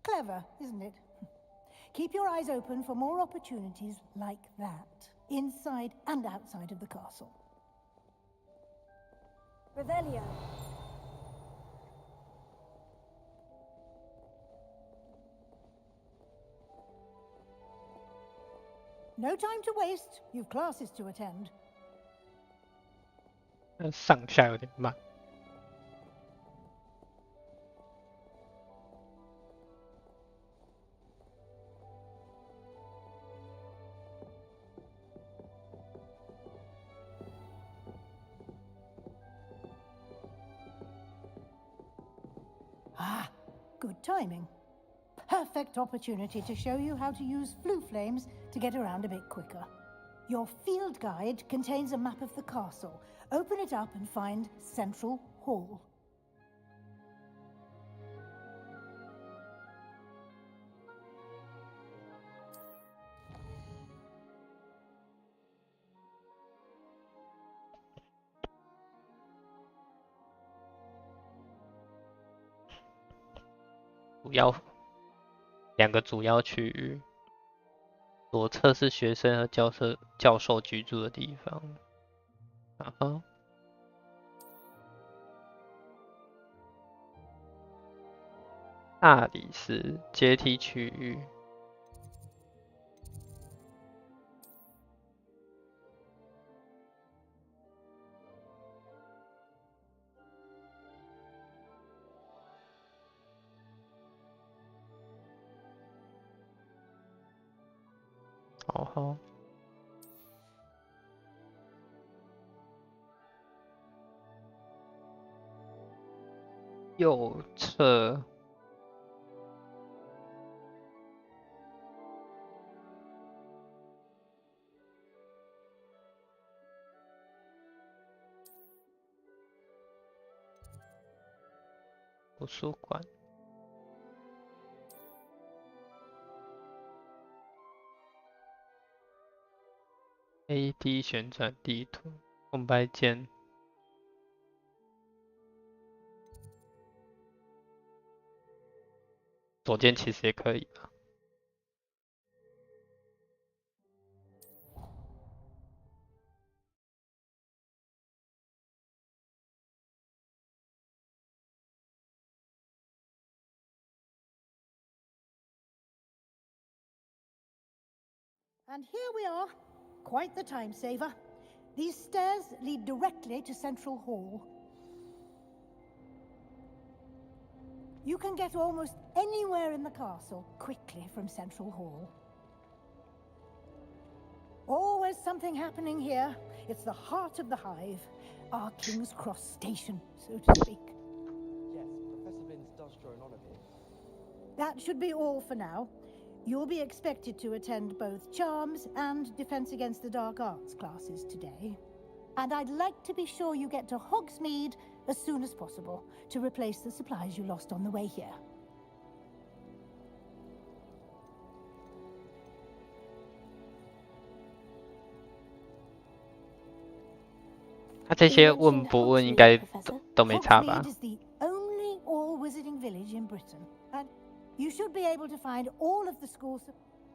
Clever, isn't it? Keep your eyes open for more opportunities like that, inside and outside of the castle. Revelio. No time to waste. You've classes to attend. 上下有点慢。Ah, good timing. Perfect opportunity to show you how to use flue flames to get around a bit quicker. Your field guide contains a map of the castle. Open it up and find Central Hall. 两个主要区域，左侧是学生和教授居住的地方，然后那里是阶梯区域。好，右侧图书馆。AD 旋转地图，空白键。左键其实也可以吧。And here we are. Quite the time saver. These stairs lead directly to Central Hall. You can get almost anywhere in the castle quickly from Central Hall. Always something happening here. It's the heart of the hive. Our King's Cross station, so to speak. Yes, Professor Binns does draw an honor here. That should be all for now. You'll be expected to attend both Charms and Defense Against the Dark Arts classes today. And I'd like to be sure you get to Hogsmeade as soon as possible to replace the supplies you lost on the way here. 他这些问不问应该都没差吧？ Hogsmeade is the only all-wizarding village in Britain. And you should be able to find all of the schools.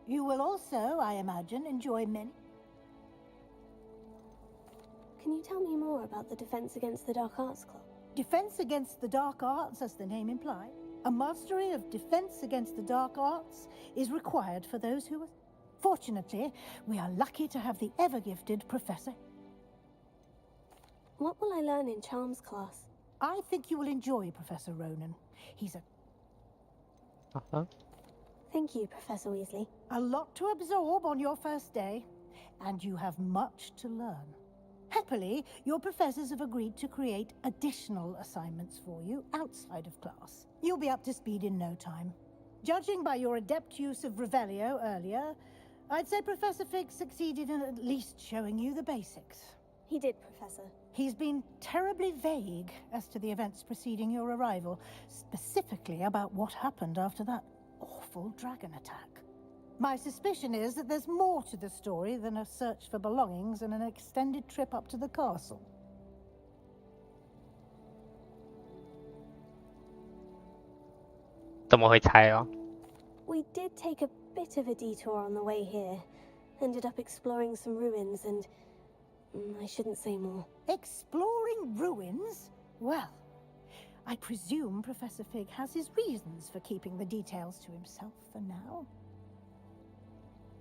You will also, I imagine, enjoy many. Can you tell me more about the Defense Against the Dark Arts Club? Defense Against the Dark Arts, as the name implies. A mastery of Defense Against the Dark Arts is required for those who... Fortunately, we are lucky to have the ever-gifted Professor. What will I learn in Charms class? I think you will enjoy Professor Ronan. He's a... Thank you, Professor Weasley. A lot to absorb on your first day, and you have much to learn. Happily, your professors have agreed to create additional assignments for you outside of class. You'll be up to speed in no time. Judging by your adept use of Revelio earlier, I'd say Professor Fig succeeded in at least showing you the basics. He did, Professor. He's been terribly vague as to the events preceding your arrival, specifically about what happened after that awful dragon attack. My suspicion is that there's more to the story than a search for belongings and an extended trip up to the castle. We did take a bit of a detour on the way here. Ended up exploring some ruins and... I shouldn't say more. Exploring ruins? Well, I presume Professor Fig has his reasons for keeping the details to himself for now.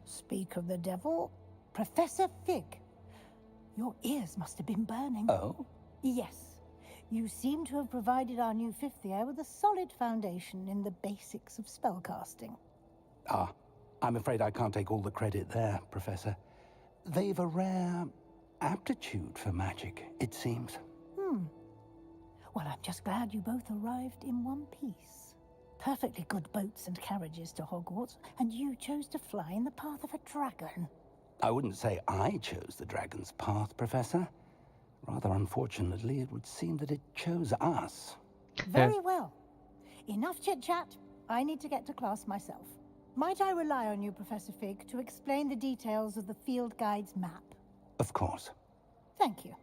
Speak of the devil, Professor Fig. Your ears must have been burning. Oh? Yes. You seem to have provided our new fifth year with a solid foundation in the basics of spellcasting. Ah, I'm afraid I can't take all the credit there, Professor. They've a rare aptitude for magic, it seems. Well, I'm just glad you both arrived in one piece. Perfectly good boats and carriages to Hogwarts, and you chose to fly in the path of a dragon. I wouldn't say I chose the dragon's path, Professor. Rather unfortunately, it would seem that it chose us. Very well. Enough chit-chat. I need to get to class myself. Might I rely on you, Professor Fig, to explain the details of the field guide's map? Of course. Thank you.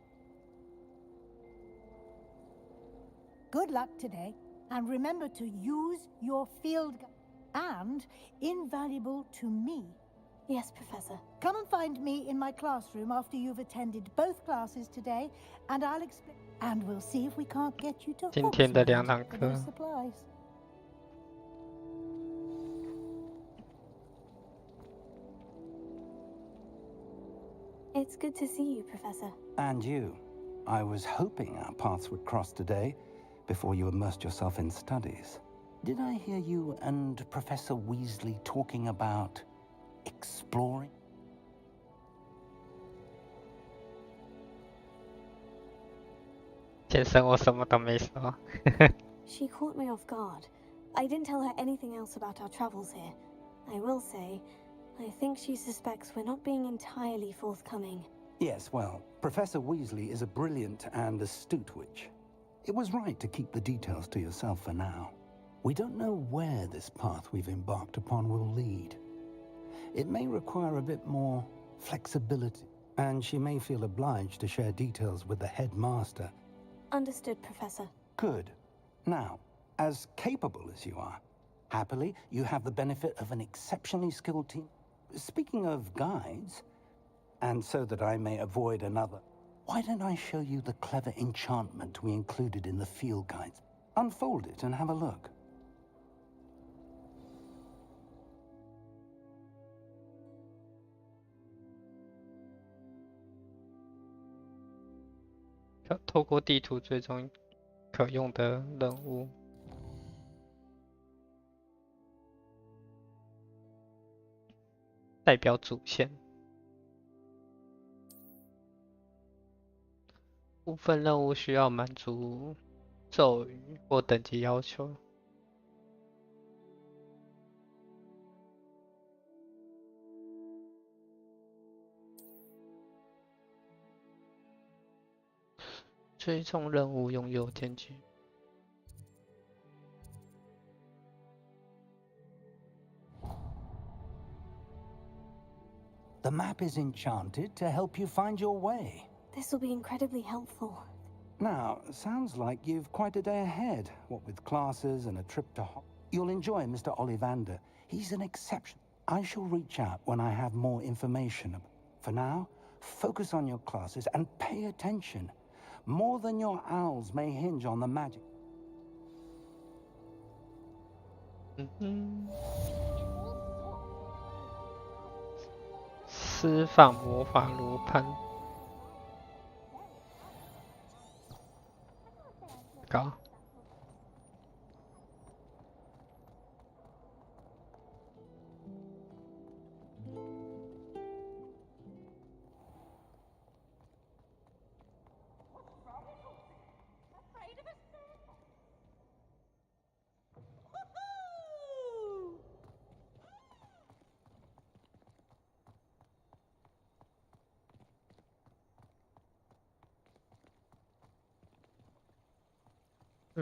Good luck today. And remember to use your field and invaluable to me. Yes, Professor. Come and find me in my classroom after you've attended both classes today, and I'll explain. And we'll see if we can't get you to 今天的2堂 for 课 those supplies. It's good to see you, Professor. And you. I was hoping our paths would cross today, before you immersed yourself in studies. Did I hear you and Professor Weasley talking about exploring? She caught me off guard. I didn't tell her anything else about our travels here. I will say, I think she suspects we're not being entirely forthcoming. Yes, well, Professor Weasley is a brilliant and astute witch. It was right to keep the details to yourself for now. We don't know where this path we've embarked upon will lead. It may require a bit more flexibility, and she may feel obliged to share details with the headmaster. Understood, Professor. Good. Now, as capable as you are, happily, you have the benefit of an exceptionally skilled team. Speaking of guides, and so that I may avoid another, why don't I show you the clever enchantment we included in the field guides? Unfold it and have a look.透过地图追踪可用的任务。代表主线。部分任务需要满足咒语或等级要求。追踪任务用右键击。The map is enchanted to help you find your way. This will be incredibly helpful. Now, sounds like you've quite a day ahead, what with classes and a trip to You'll enjoy Mr. Ollivander. He's an exception. I shall reach out when I have more information. For now, focus on your classes and pay attention. More than your owls may hinge on the magic. 释放魔法罗盘。高。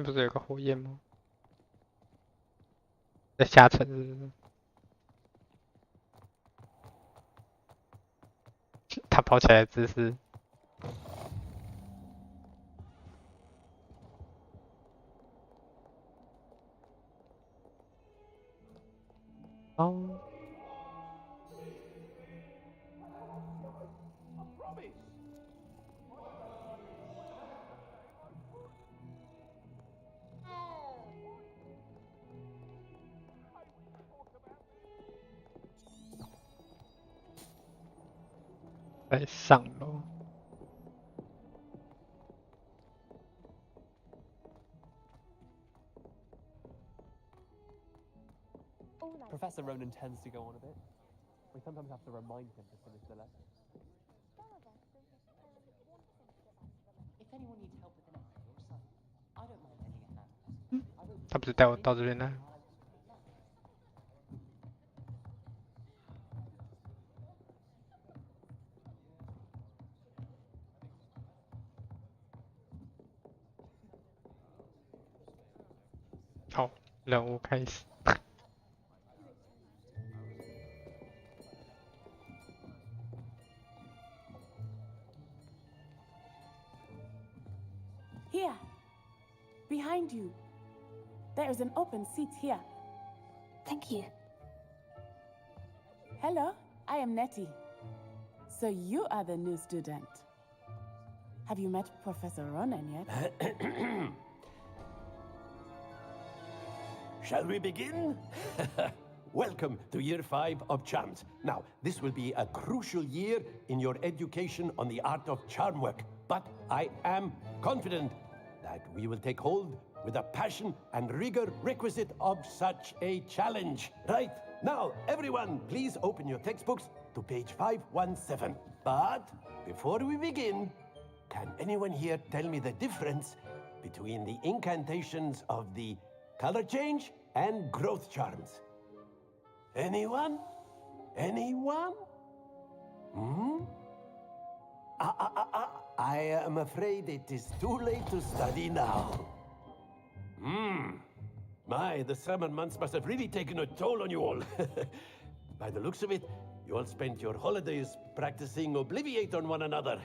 不是有个火焰吗？在下沉是不是？他跑起来的姿势。哦。在上楼。Professor Ronan tends to go on a bit. We sometimes have to remind him to finish the lesson. If anyone needs help with an essay or something, I don't mind lending a hand. 他不是带我到这边来？好，任务开始。Here, behind you. There's an open seat here. Thank you. Hello, I am Nettie. So you are the new student. Have you met Professor Ronan yet? Shall we begin? Welcome to year 5 of charms. Now, this will be a crucial year in your education on the art of charm work. But I am confident that we will take hold with a passion and rigor requisite of such a challenge. Right, now, everyone, please open your textbooks to page 517. But before we begin, can anyone here tell me the difference between the incantations of the color change and growth charms? Anyone? Anyone? I am afraid it is too late to study now. My, the summer months must have really taken a toll on you all. By the looks of it, you all spent your holidays practicing Obliviate on one another.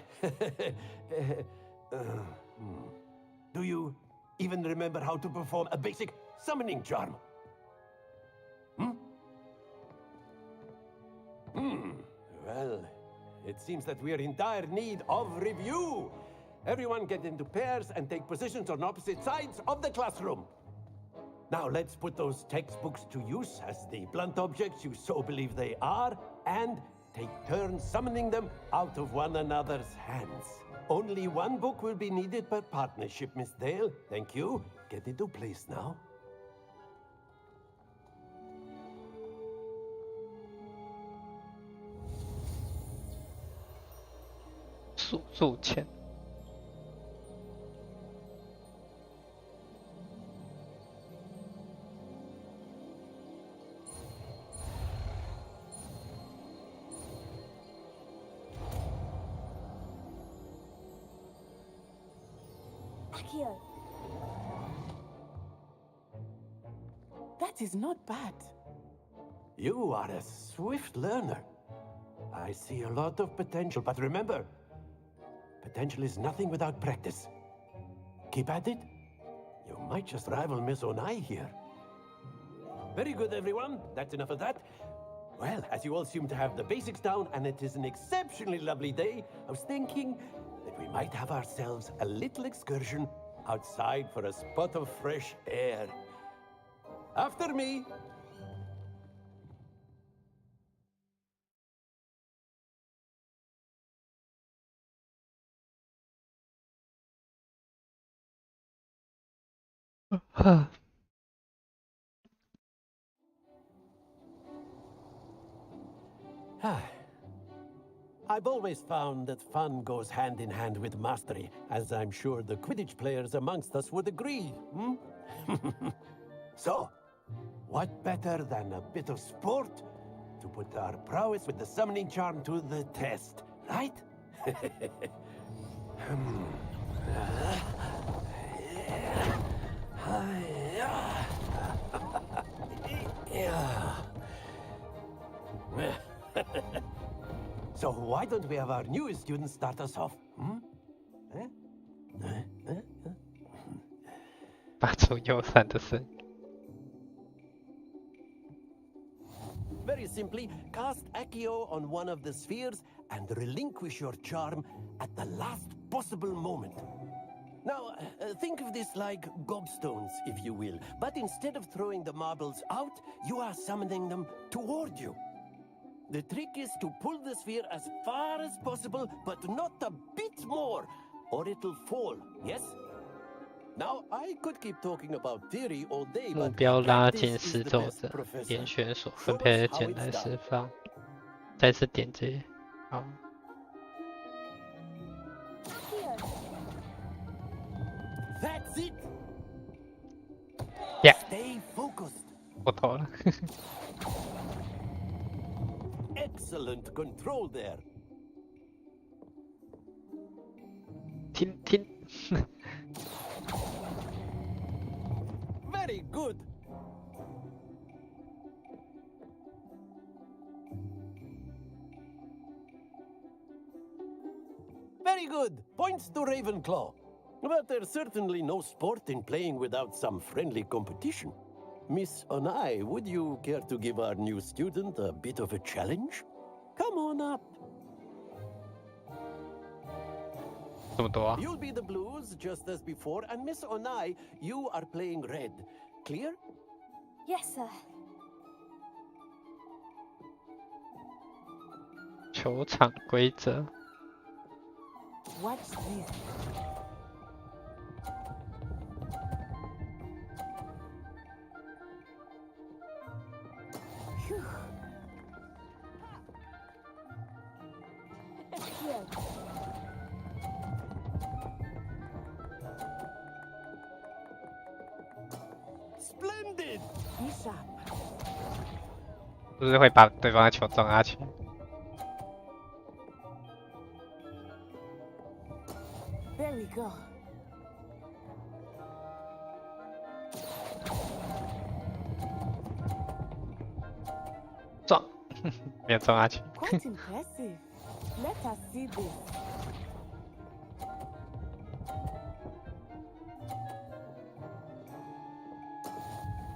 Do you even remember how to perform a basic summoning charm? Well, it seems that we are in dire need of review. Everyone get into pairs and take positions on opposite sides of the classroom. Now let's put those textbooks to use as the blunt objects you so believe they are, and take turns summoning them out of one another's hands. Only one book will be needed per partnership, Miss Dale. Thank you. Get into place now.数钱。Akio. That is not bad. You are a swift learner. I see a lot of potential, but remember, potential is nothing without practice. Keep at it. You might just rival Miss Onai here. Very good, everyone. That's enough of that. Well, as you all seem to have the basics down, and it is an exceptionally lovely day, I was thinking that we might have ourselves a little excursion outside for a spot of fresh air. After me. I've always found that fun goes hand in hand with mastery, as I'm sure the Quidditch players amongst us would agree. So, what better than a bit of sport to put our prowess with the summoning charm to the test, right? So why don't we have our newest student start us off? 发出友善的声音。Very simply, cast Accio on one of the spheres and relinquish your charm at the last possible moment. Now, think of this like gobstones, if you will. But instead of throwing the marbles out, you are summoning them toward you. The trick is to pull the sphere as far as possible, but not a bit more, or it'll fall, yes? Now, I could keep talking about theory all day, 目 but 标拉 practice 进 is 失 the 踪 best 者， professor. 点选所分配的键来释放。再次点击，好。 That's it. Yeah. Stay focused. 我投了。Excellent control there. 听。Very good. Very good. Points to Ravenclaw. But there's certainly no sport in playing without some friendly competition. Miss Onai, would you care to give our new student a bit of a challenge? Come on up. 这么多啊 You'll be the blues just as before, and Miss Onai, you are playing red. Clear? Yes, sir. 球场规则。 Watch this. Phew. Here. Splendid! Be sharp. 是不是会把对方的球撞下去？ There we go. 撞，没有撞下去。 Quite impressive. Let us see this.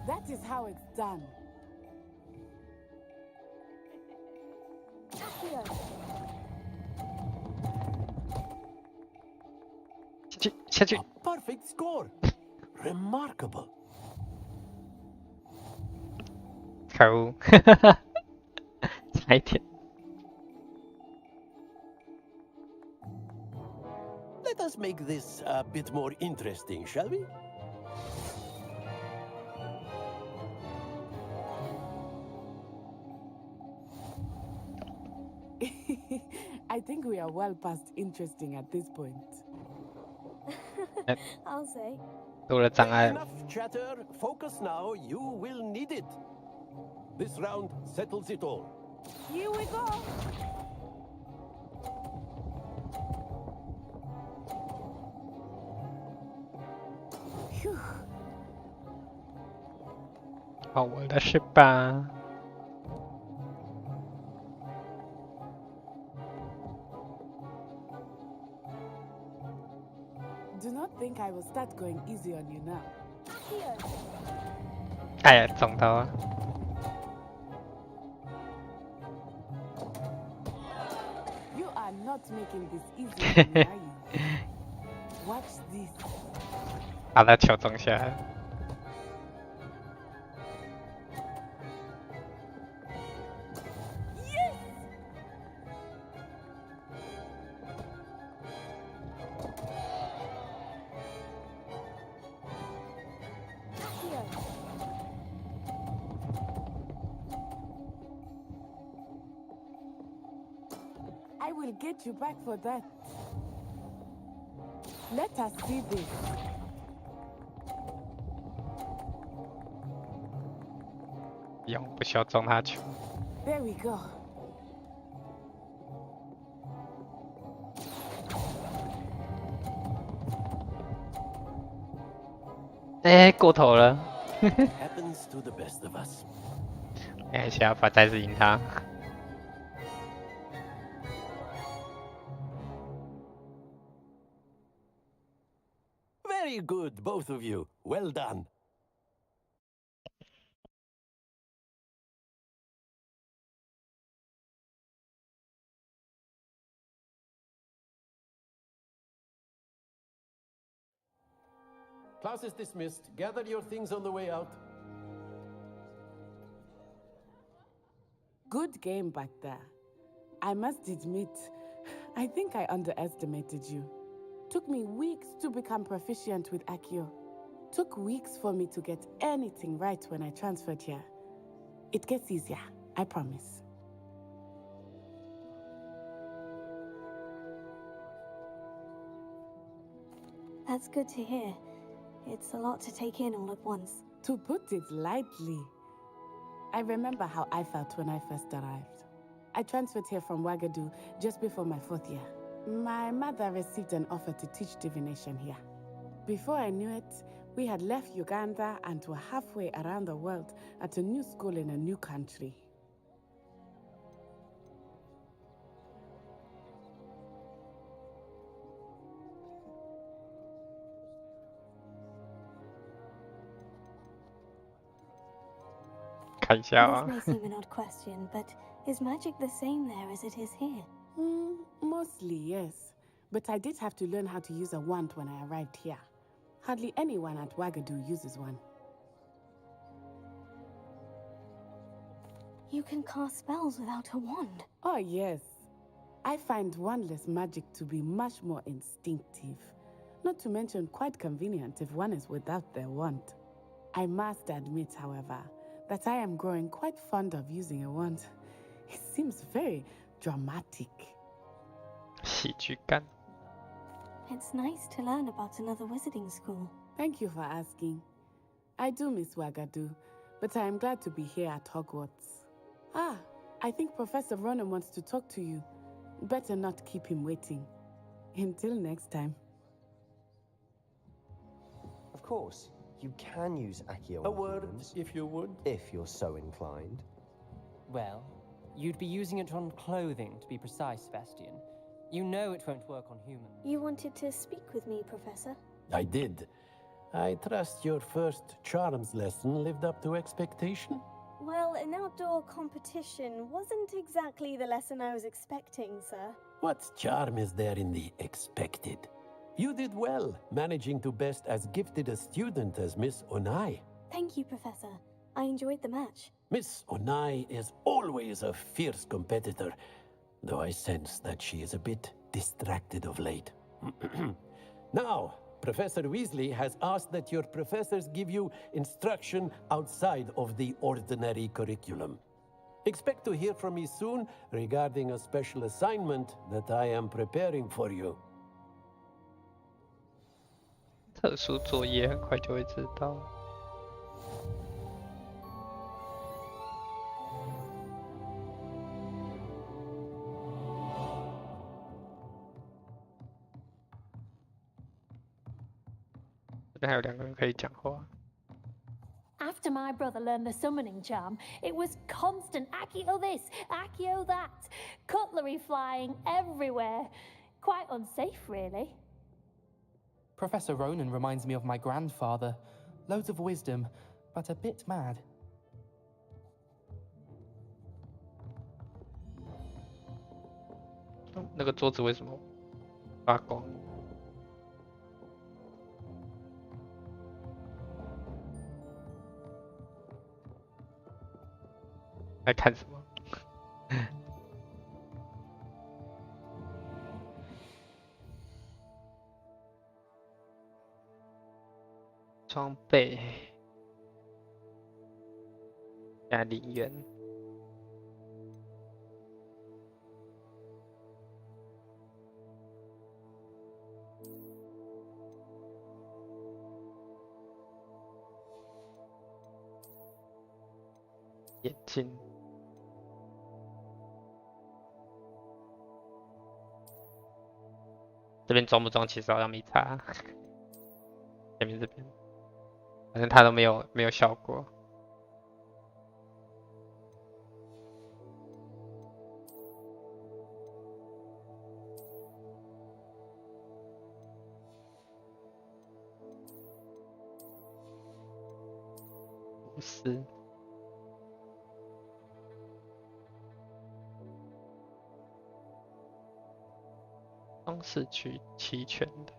That is how it's done. Here. 下去。 A perfect score. Remarkable. 可恶，差一点。 Let us make this a bit more interesting, shall we? I think we are well past interesting at this point. I'll say. 多了障碍。 Enough chatter. Focus now. You will need it. This round settles it all. Here we go. Phew. 好玩的是吧？ Do not think I will start going easy on you now. Here. 哎呀，中到了！ You are not making this easy on me, are you? Watch this. 把他球中下来。 Here. I will get you back for that. Let us see this.不需要中他球。 There we go. 哎，过头了。 Happens to the best of us. 看一下，把再次赢他。 Very good, both of you. Well done. Class is dismissed. Gather your things on the way out. Good game back there. I must admit, I think I underestimated you. Took me weeks to become proficient with Accio. Took weeks for me to get anything right when I transferred here. It gets easier, I promise. That's good to hear. It's a lot to take in all at once. To put it lightly, I remember how I felt when I first arrived. I transferred here from Ouagadougou just before my 4th year. My mother received an offer to teach divination here. Before I knew it, we had left Uganda and were halfway around the world at a new school in a new country. 看一下 This 啊。 may seem an odd question, but is magic the same there as it is here? Mostly, yes. But I did have to learn how to use a wand when I arrived here. Hardly anyone at Wagadu uses one. You can cast spells without a wand. Oh, yes. I find wandless magic to be much more instinctive. Not to mention quite convenient if one is without their wand. I must admit, however, that I am growing quite fond of using a wand. It seems very dramatic. 喜剧感。 It's nice to learn about another wizarding school. Thank you for asking. I do miss Wagadu, but I am glad to be here at Hogwarts. Ah, I think Professor Ronan wants to talk to you. Better not keep him waiting. Until next time. Of course, you can use Accio. A word, if you would. If you're so inclined. Well, you'd be using it on clothing, to be precise, Sebastian. You know it won't work on humans. You wanted to speak with me, Professor? I did. I trust your first charms lesson lived up to expectation? Well, an outdoor competition wasn't exactly the lesson I was expecting, sir. What charm is there in the expected? You did well, managing to best as gifted a student as Miss Onai. Thank you, Professor. I enjoyed the match. Miss Onai is always a fierce competitor, though I sense that she is a bit distracted of late. Now, Professor Weasley has asked that your professors give you instruction outside of the ordinary curriculum. Expect to hear from me soon regarding a special assignment that I am preparing for you. 特殊作业很快就会知道。这边还有2个人可以讲话。 After my brother learned the summoning charm, it was constant Accio this, Accio that, cutlery flying everywhere. Quite unsafe, really. Professor Ronan reminds me of my grandfather. Loads of wisdom, but a bit mad. 那个桌子为什么发光？在看什么？装备加0元。眼镜。 这边装不装其实好像没差，前面这边，反正它都没有效果。50。 装饰区齐全的，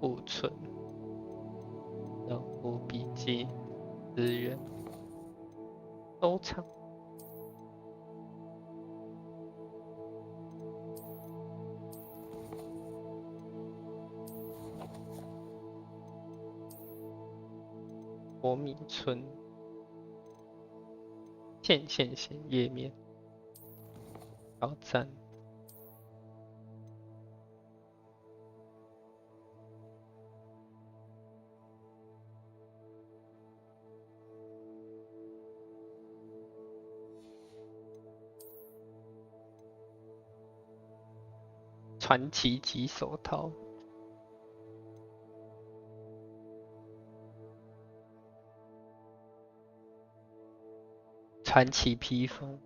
库存、任务笔记、资源、收藏。 国米村线线页面挑战传奇级手套。 传奇披风，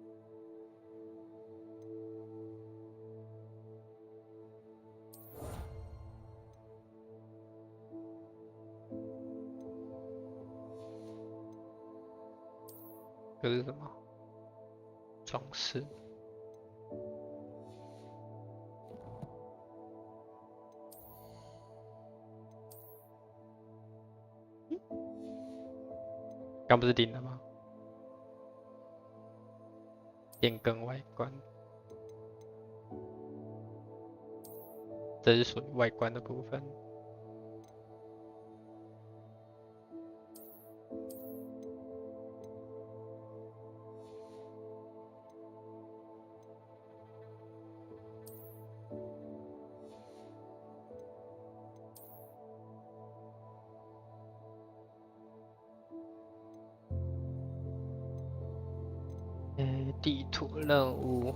这是什么？装饰。刚不是顶了吗？变更外观，这是属于外观的部分。地图任务，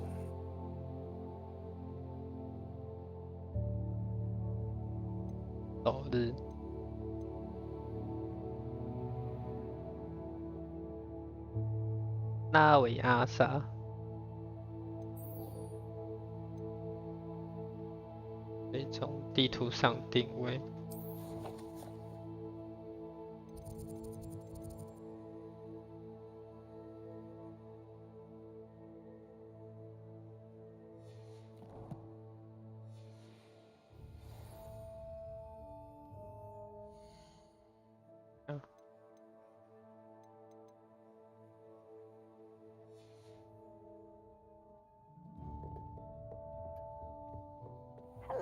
首日，拉维阿萨，可以从地图上定位。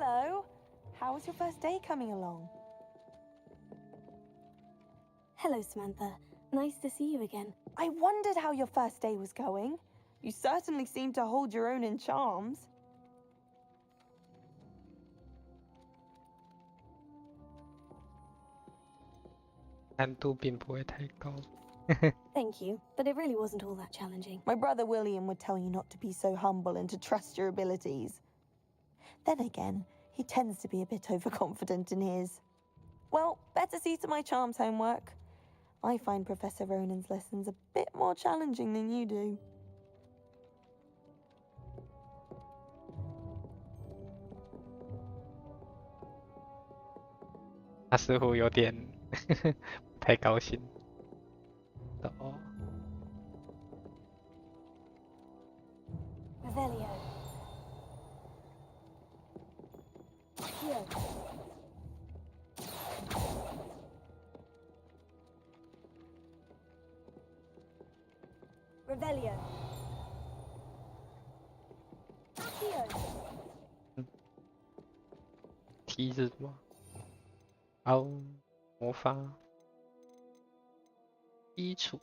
Hello. How's your first day coming along? Hello, Samantha. Nice to see you again. I wondered how your first day was going. You certainly seem to hold your own in charms. Thank you, but it really wasn't all that challenging. My brother William would tell you not to be so humble and to trust your abilities. Then again, he tends to be a bit overconfident in his. Well, better see to my charms homework. I find Professor Ronan's lessons a bit more challenging than you do. Revelio. Here. Revelio. Accio. T 是什么？凹魔法基础。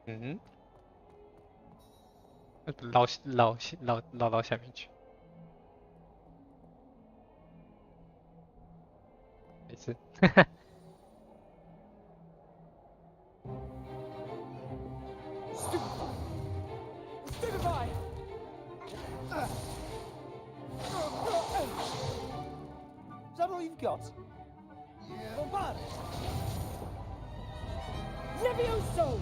嗯，绕到下面去，没事。Stupefy! Is that all you've got? Yeah. Levioso!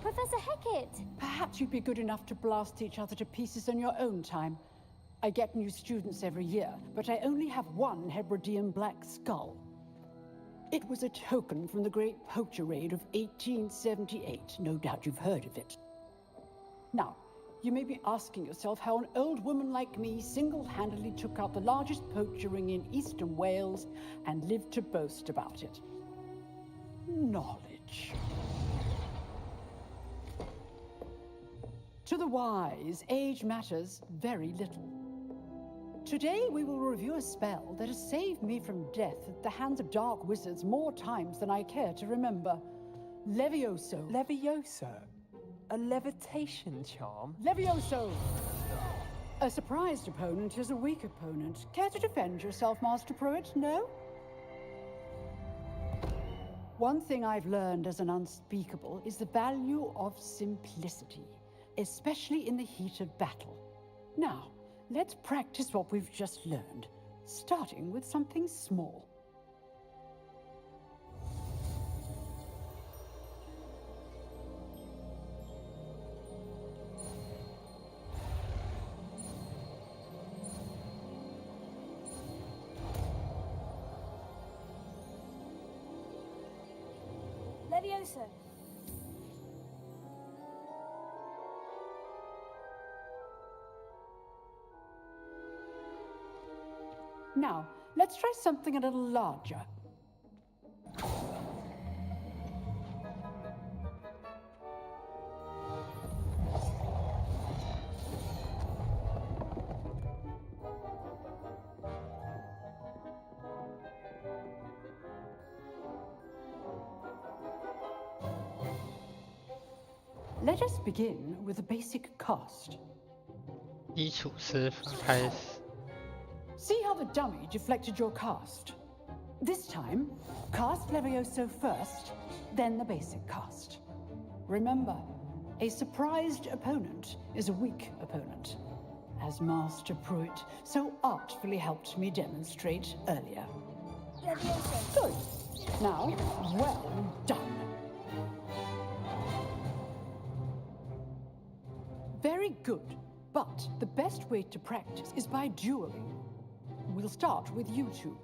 Professor Hecat! Perhaps you'd be good enough to blast each other to pieces on your own time. I get new students every year, but I only have one Hebridean black skull. It was a token from the Great Poacher Raid of 1878. No doubt you've heard of it. Now, you may be asking yourself how an old woman like me single-handedly took out the largest poacher ring in eastern Wales and lived to boast about it. Knowledge. To the wise, age matters very little. Today we will review a spell that has saved me from death at the hands of dark wizards more times than I care to remember. Levioso. Levioso? A levitation charm? Levioso! A surprised opponent is a weak opponent. Care to defend yourself, Master Pruitt? No? One thing I've learned as an unspeakable is the value of simplicity, especially in the heat of battle. Now, let's practice what we've just learned, starting with something small. Levioso. Now, let's try something a little larger. Let us begin with a basic cast. 基础施法开始。 See how the dummy deflected your cast? This time, cast Levioso first, then the basic cast. Remember, a surprised opponent is a weak opponent, as Master Pruitt so artfully helped me demonstrate earlier. Levioso. Good. Now, well done. Very good, but the best way to practice is by dueling. We'll start with you two.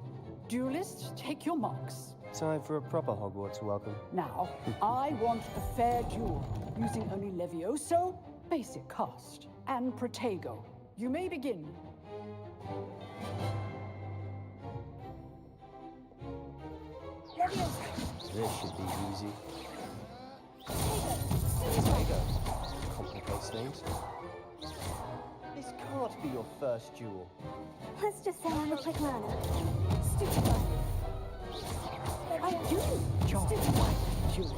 Duelists, take your marks. Time for a proper Hogwarts welcome. Now, I want a fair duel, using only Levioso, basic cast, and Protego. You may begin. Levioso. This should be easy. Protego. Complicates things. This can't be your first duel. Let's just say I'm a quick learner. Stupid. I do enjoy dueling.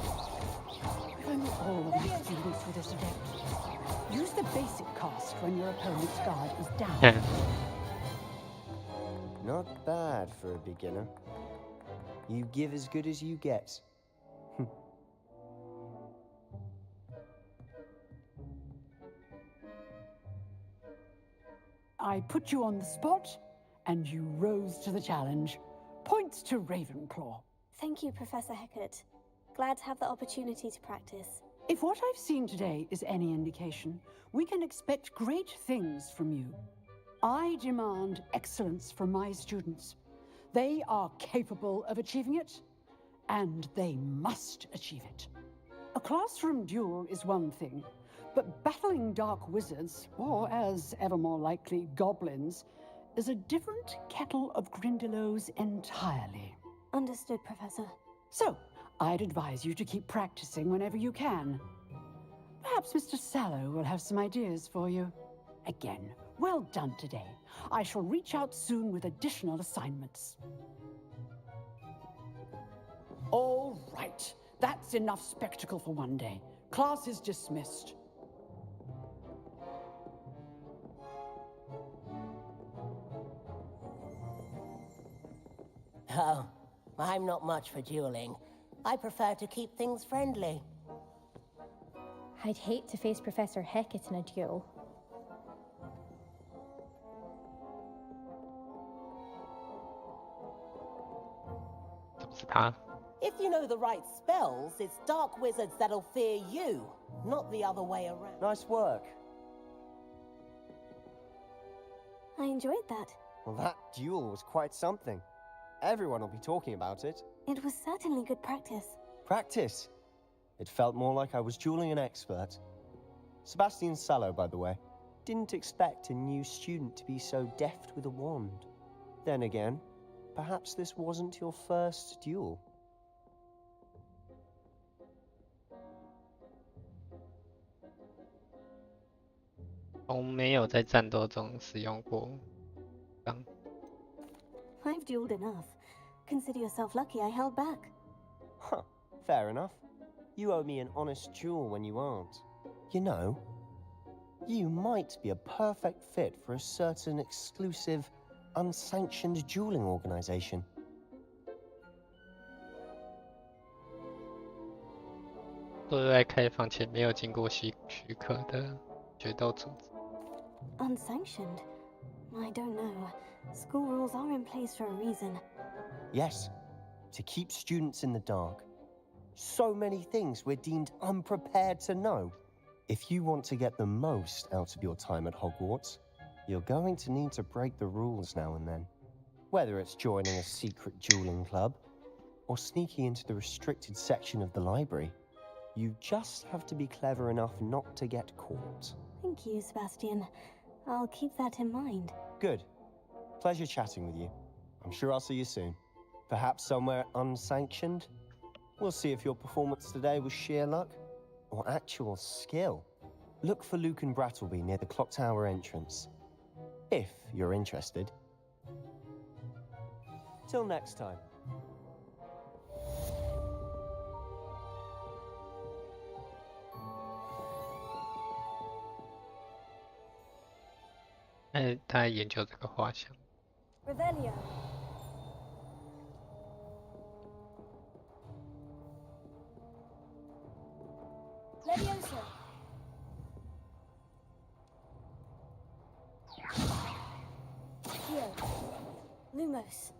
If only all of my students were this adept. Use the basic cast when your opponent's guard is down. Not bad for a beginner. You give as good as you get. I put you on the spot, and you rose to the challenge. Points to Ravenclaw. Thank you, Professor Hecat. Glad to have the opportunity to practice. If what I've seen today is any indication, we can expect great things from you. I demand excellence from my students. They are capable of achieving it, and they must achieve it. A classroom duel is one thing, but battling dark wizards, or as ever more likely, goblins, is a different kettle of Grindylows entirely. Understood, Professor. So, I'd advise you to keep practicing whenever you can. Perhaps Mr. Sallow will have some ideas for you. Again, well done today. I shall reach out soon with additional assignments. All right, that's enough spectacle for one day. Class is dismissed. Oh, I'm not much for dueling. I prefer to keep things friendly. I'd hate to face Professor Hecat in a duel. If you know the right spells, it's dark wizards that'll fear you, not the other way around. Nice work. I enjoyed that. Well, that duel was quite something. Everyone will be talking about it. It was certainly good practice. Practice? It felt more like I was dueling an expert. Sebastian Sallow, by the way. Didn't expect a new student to be so deft with a wand. Then again, perhaps this wasn't your first duel. I've dueled enough. Consider yourself lucky I held back. Huh, fair enough. You owe me an honest duel when you aren't. You know, You might be a perfect fit for a certain exclusive, unsanctioned dueling organization. 对外开放且没有经过许可的决斗组织。Unsanctioned? I don't know. School rules are in place for a reason. Yes, to keep students in the dark. So many things we're deemed unprepared to know. If you want to get the most out of your time at Hogwarts, you're going to need to break the rules now and then. Whether it's joining a secret dueling club, or sneaking into the restricted section of the library, you just have to be clever enough not to get caught. Thank you, Sebastian. I'll keep that in mind. Good. Pleasure chatting with you. I'm sure I'll see you soon. Perhaps somewhere unsanctioned? We'll see if your performance today was sheer luck or actual skill. Look for Luke and Brattleby near the clock tower entrance. If you're interested. Till next time. 他在研究这个画像。Revelio. Leviosa. Here. Lumos.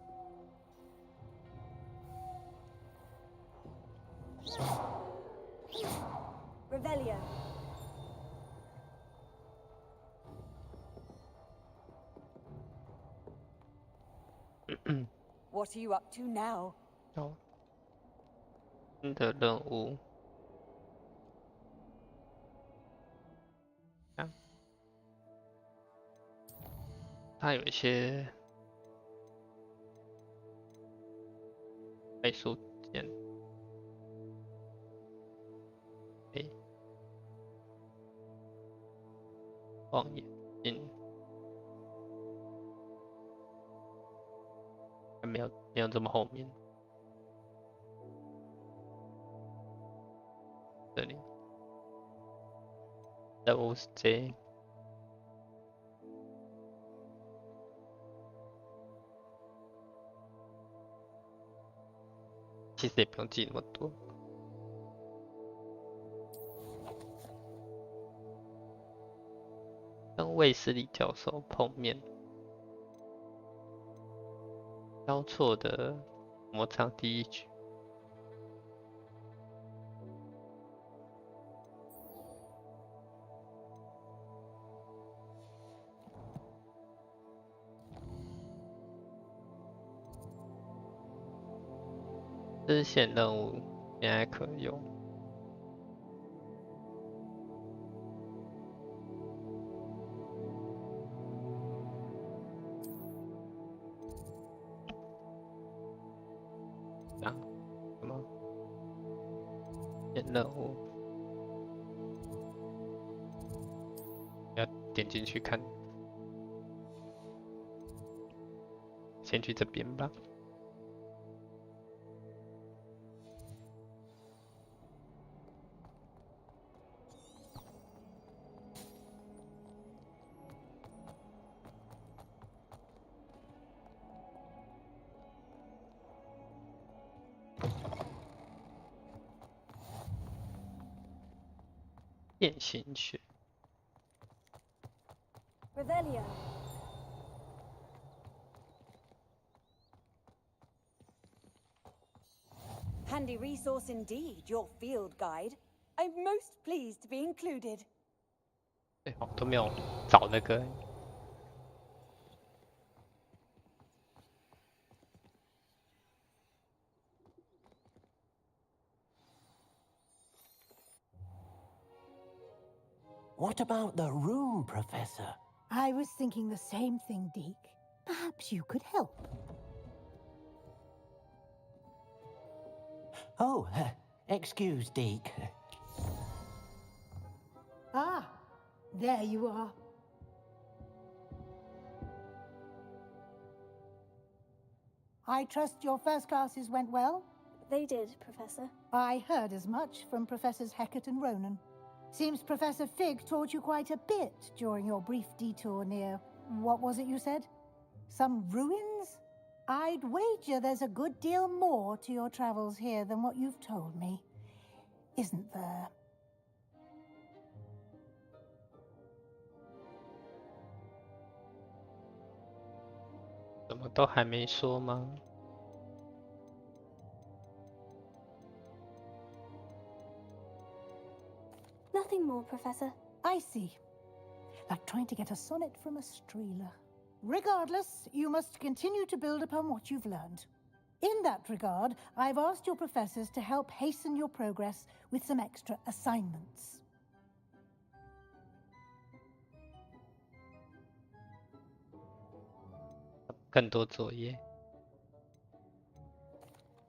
Revelio. What are you up to now? 哦，新的任务。它有一些美术件，望远镜，还没有这么后面。这里任务是这。其实也不用记那么多。跟卫斯理教授碰面，交错的魔杖第一局。支线任务现在可用。啊？什么？任务？要点进去看。先去这边吧。变形学。Revelio. Handy resource indeed, your field guide. I'm most pleased to be included. 对，我都没有找那个。What about the room, Professor? I was thinking the same thing, Deke. Perhaps you could help. Oh, excuse, Deke. Ah, there you are. I trust your first classes went well? They did, Professor. I heard as much from Professors Hecat and Ronan. Seems Professor Fig taught you quite a bit during your brief detour near... what was it you said? Some ruins? I'd wager there's a good deal more to your travels here than what you've told me. Isn't there? 什么都还没说吗？ Nothing more, Professor. I see. Like trying to get a sonnet from a streeler. Regardless, you must continue to build upon what you've learned. In that regard, I've asked your professors to help hasten your progress with some extra assignments.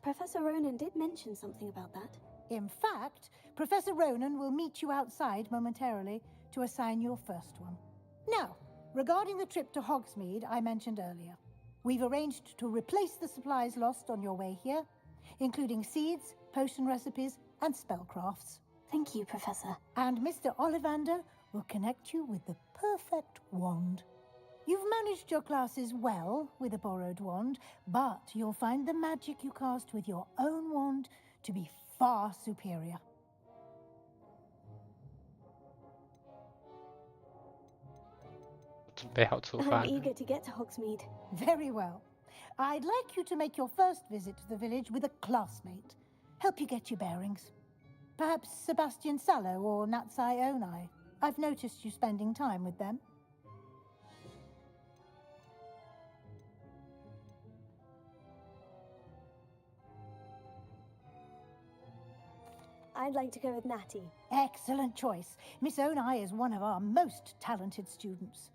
Professor Ronan did mention something about that. In fact, Professor Ronan will meet you outside momentarily to assign your first one. Now, regarding the trip to Hogsmeade I mentioned earlier, we've arranged to replace the supplies lost on your way here, including seeds, potion recipes, and spellcrafts. Thank you, Professor. And Mr. Ollivander will connect you with the perfect wand. You've managed your classes well with a borrowed wand, but you'll find the magic you cast with your own wand to be far superior. I'm eager to get to Hogsmeade. Very well. I'd like you to make your first visit to the village with a classmate. Help you get your bearings. Perhaps Sebastian Sallow or Natsai Onai. I've noticed you spending time with them. I'd like to go with Natty. Excellent choice. Miss Onai is one of our most talented students.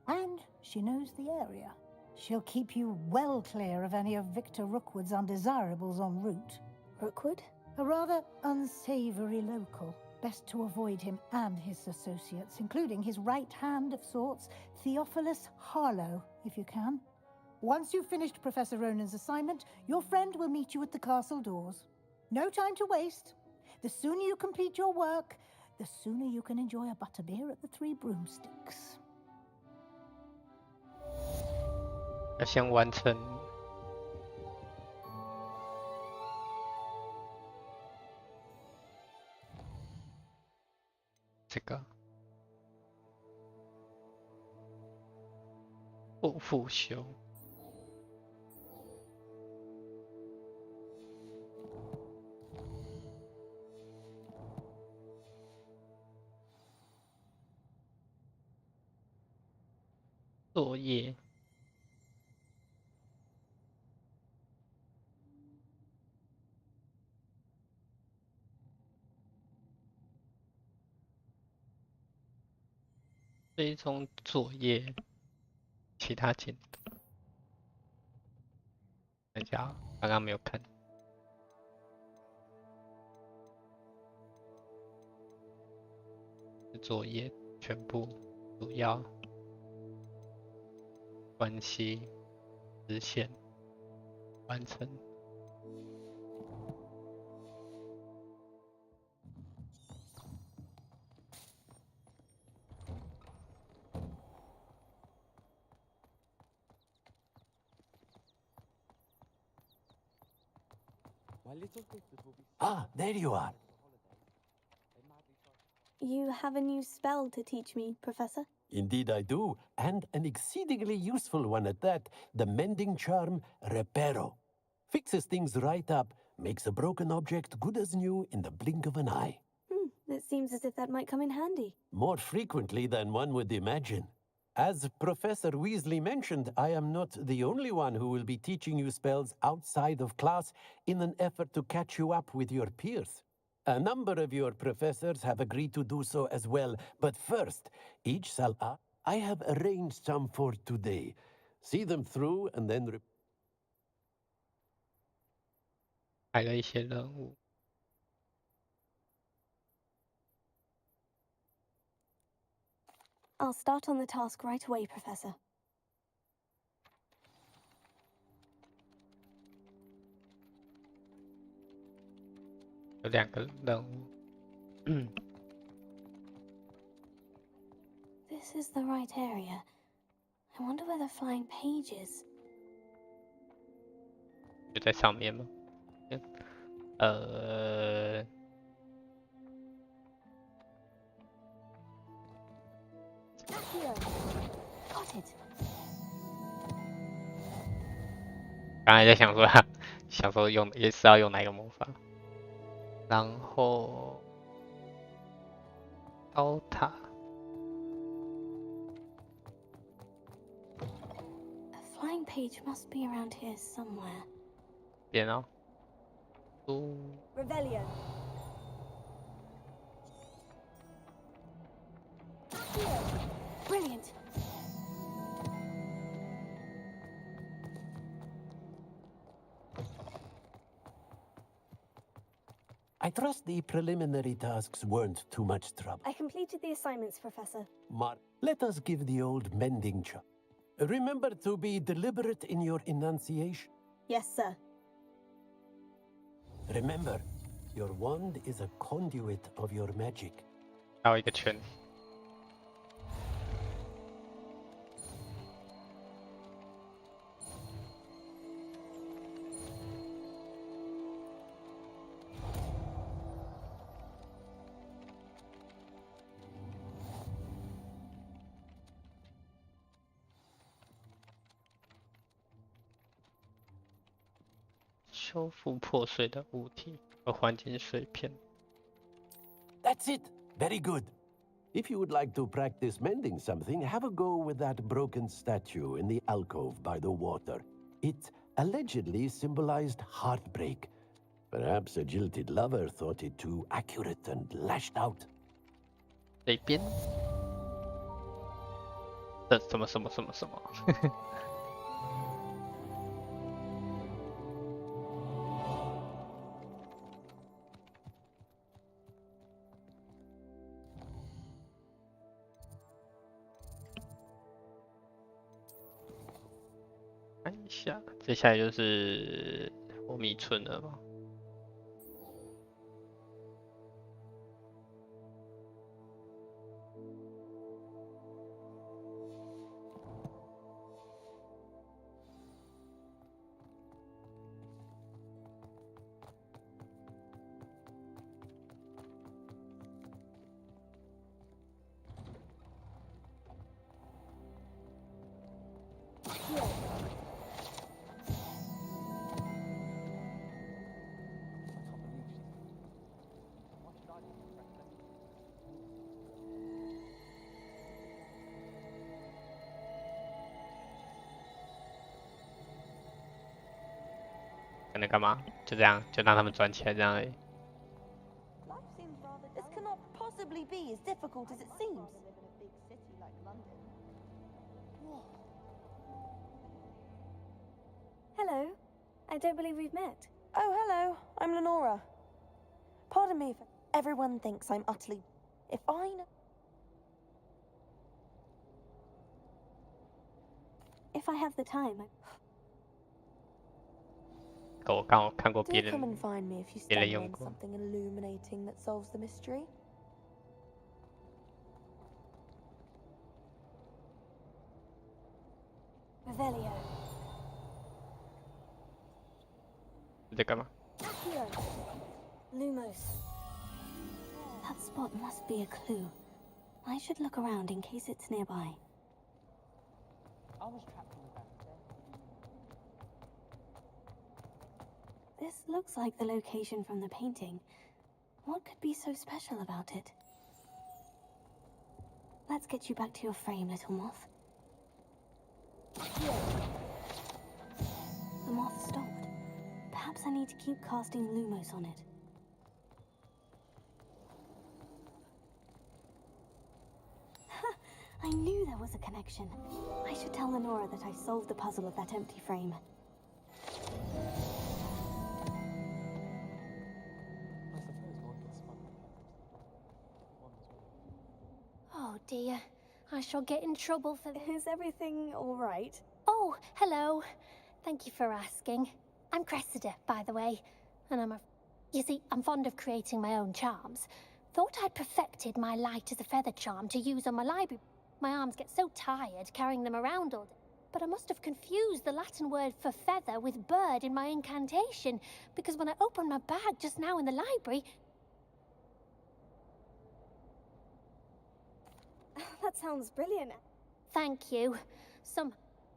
And she knows the area. She'll keep you well clear of any of Victor Rookwood's undesirables en route. Rookwood? A rather unsavory local. Best to avoid him and his associates, including his right hand of sorts, Theophilus Harlow, if you can. Once you've finished Professor Ronan's assignment, your friend will meet you at the castle doors. No time to waste. The sooner you complete your work, the sooner you can enjoy a butterbeer at the Three Broomsticks. 要先完成这个不复修。作业追踪作业，其他进度。等一下，刚刚没有看。作业全部主要关系实现完成。Ah, there you are. You have a new spell to teach me, Professor? Indeed I do, and an exceedingly useful one at that, the mending charm Reparo. Fixes things right up, makes a broken object good as new in the blink of an eye. It seems as if that might come in handy. More frequently than one would imagine. As Professor Weasley mentioned, I am not the only one who will be teaching you spells outside of class in an effort to catch you up with your peers. A number of your professors have agreed to do so as well, but first, each shall I have arranged some for today. See them through and then... 排了一些任务。I'll start on the task right away, Professor. 有2个任务。This is the right area. I wonder where the flying page is. 就在上面吗？Got it. 刚才在想说用也是要用哪一个魔法，然后高塔。A flying page must be around here somewhere. 边哦。Revelio. Brilliant. I trust the preliminary tasks weren't too much trouble. I completed the assignments, Professor. Let us give the old mending chop. Remember to be deliberate in your enunciation. Yes, sir. Remember, your wand is a conduit of your magic. 还有一个圈。修复破碎的物体和环境碎片。That's it. Very good. If you would like to practice mending something, have a go with that broken statue in the alcove by the water. It allegedly symbolized heartbreak. Perhaps a jilted lover thought it too accurate and lashed out. 这边，什么？看一下，接下来就是火米村了嘛。可能干嘛？就这样，就让他们转起来这样而已。This cannot possibly be as difficult as it seems. Hello. I don't believe we've met. Oh, hello. I'm Lenora. Pardon me if everyone thinks I'm utterly... If I know... If I have the time, 我刚好看过别 Do 人 come and find me if you 别人 stumble 用 on 过。 something illuminating that solves the mystery. Revelio. 你在干嘛？ Accio. Lumos. That spot must be a clue. I should look around in case it's nearby. I was trapped in the back there. This looks like the location from the painting. What could be so special about it? Let's get you back to your frame, little moth. The moth stopped. Perhaps I need to keep casting Lumos on it. I knew there was a connection. I should tell Lenora that I solved the puzzle of that empty frame. Oh dear, I shall get in trouble for this. Is everything all right? Oh, hello. Thank you for asking. I'm Cressida, by the way, and you see, I'm fond of creating my own charms. Thought I'd perfected my light as a feather charm to use on my library. My arms get so tired carrying them around all day. But I must have confused the Latin word for feather with bird in my incantation, because when I opened my bag just now in the library... That sounds brilliant. Thank you.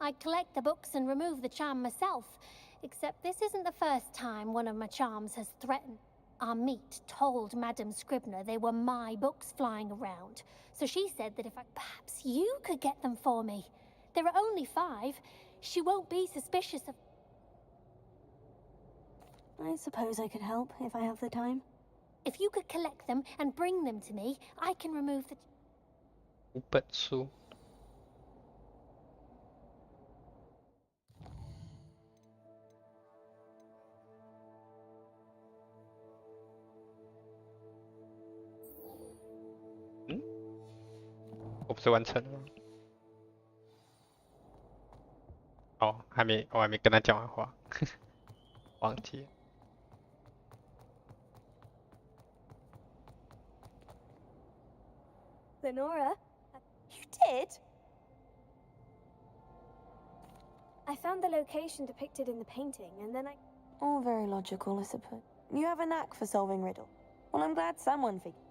I collect the books and remove the charm myself, except this isn't the first time one of my charms has threatened. Our meet told Madame Scribner they were my books flying around, so she said that if perhaps you could get them for me. There are only 5. She won't be suspicious of... I suppose I could help if I have the time. If you could collect them and bring them to me, I can remove the... 5本书。我不是完成了吗？哦，我还没跟他讲完话，忘记了。Lenora? You did? I found the location depicted in the painting, and then I... All very logical, I suppose. You have a knack for solving riddles. Well, I'm glad someone figured...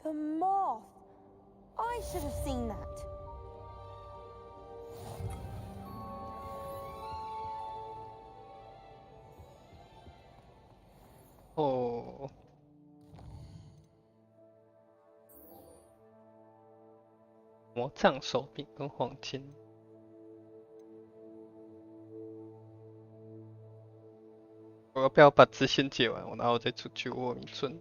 The moth! I should have seen that. Oh. 魔杖手柄跟黄金。我要不要把支线解完，然后再出去握名尊？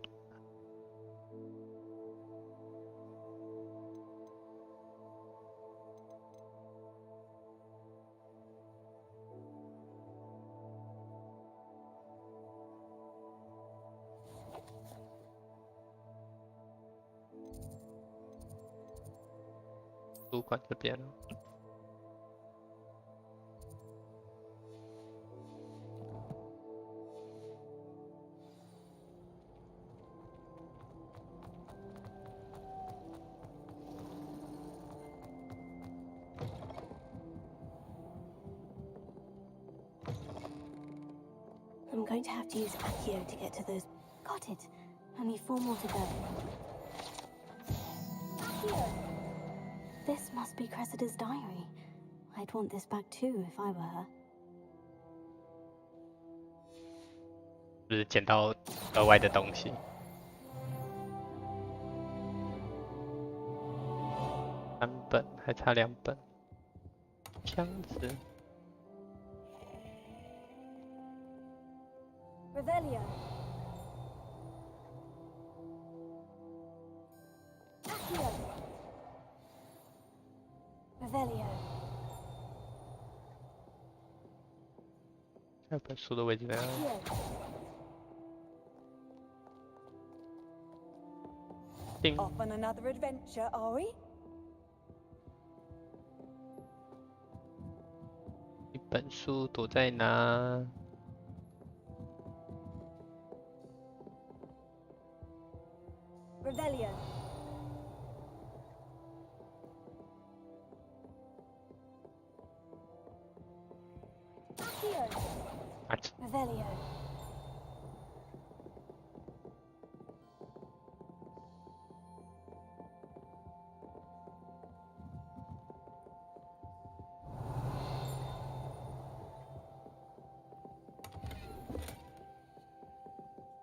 主管这边了。I'm going to have to use Accio to get to those... Got it. Only 4 more to go. Accio! This must be Cressida's diary. I'd want this back too if I were her. 是不是捡到额外的东西？3本，还差2本。箱子。Revelio. Accio. Revelio. 这本书的位置在哪里？ Off on another adventure, are we? 一本书躲在哪？ Revelio. Accio. Revelio.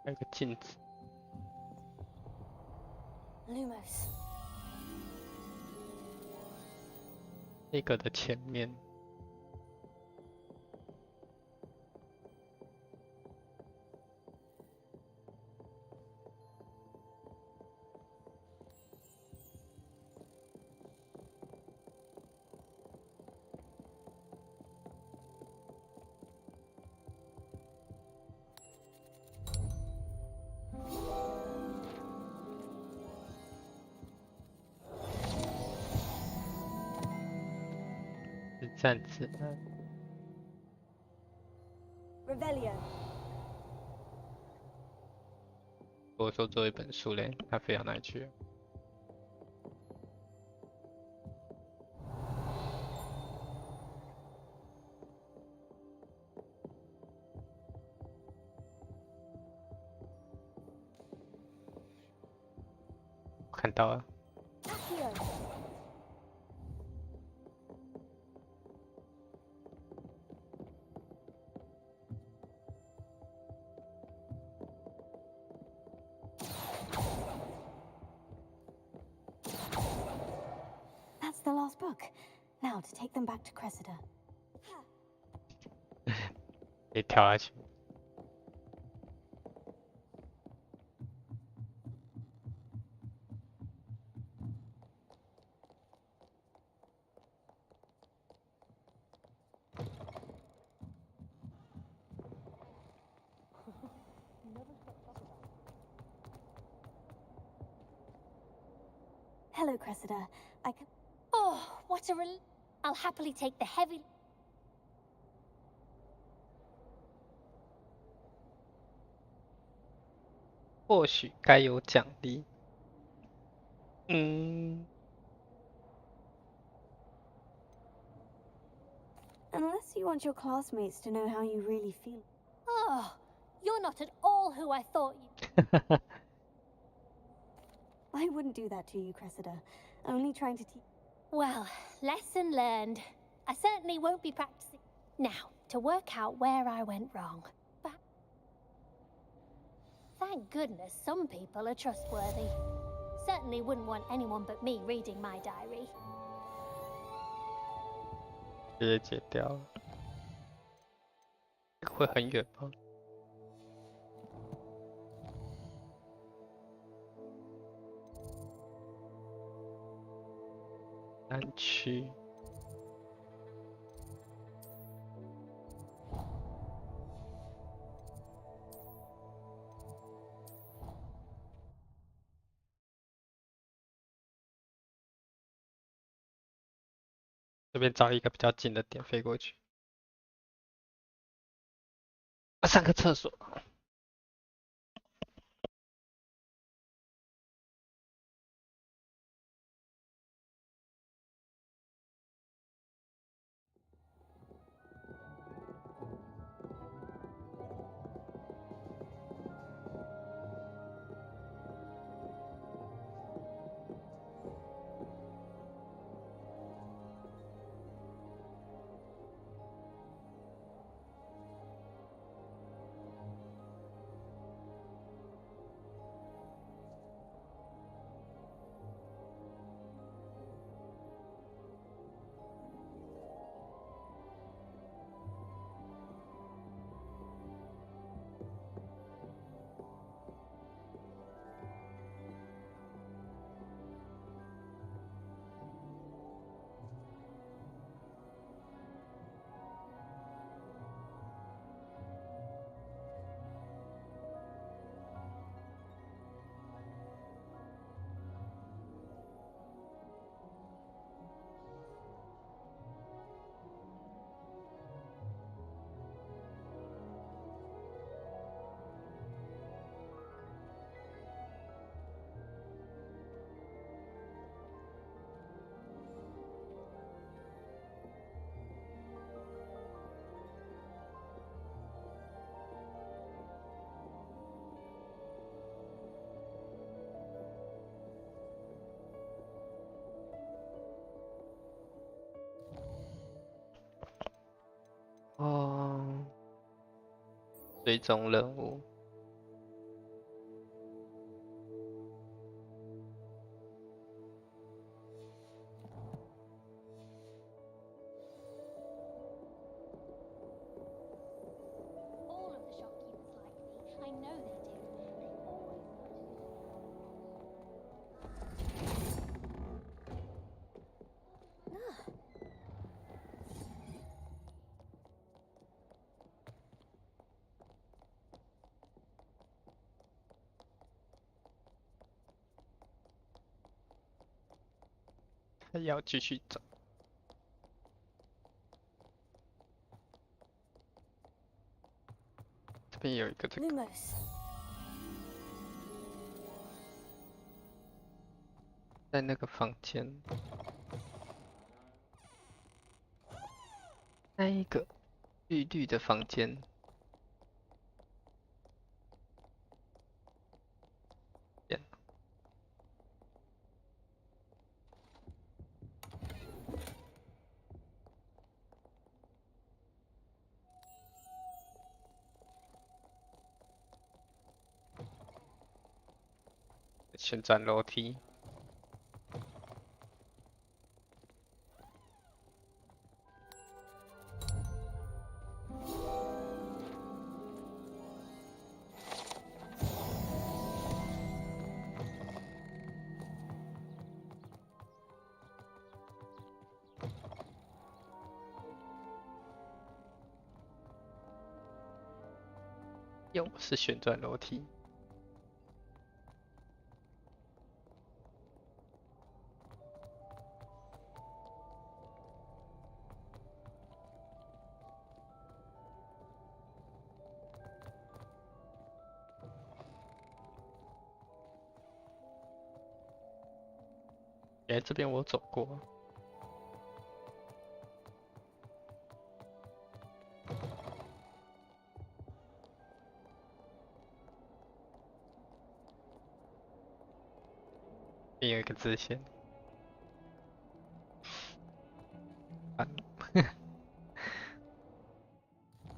还有个镜子。 Lumos. 这个的前面。 站子。Revelio. 我说做一本书嘞，他飞到哪里去了？看到了。That's the last book. Now to take them back to Cressida. 可以跳下去。Hello, Cressida. I can. Oh, what a I'll happily take the heavy. 或许该有奖励。Unless you want your classmates to know how you really feel. Oh, you're not at all who I thought you. I wouldn't do that to you, Cressida. Only trying to teach. Well, lesson learned. I certainly won't be practicing. Now, to work out where I went wrong. But thank goodness some people are trustworthy. Certainly wouldn't want anyone but me reading my diary. 直接解掉了，会很远吗？南区。这边找一个比较近的点飞过去。上个厕所。哦，追踪任务。要继续走。这边有一个这个。在那个房间。那一个绿绿的房间。旋转楼梯。又是旋转楼梯。哎，这边我走过。也有一个支线。完了，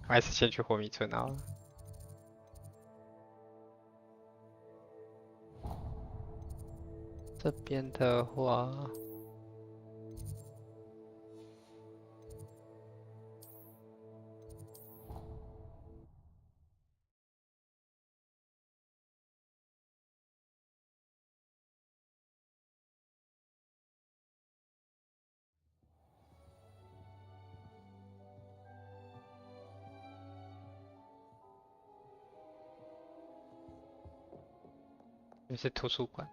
我还是先去火米村好了。这边的话，这是图书馆。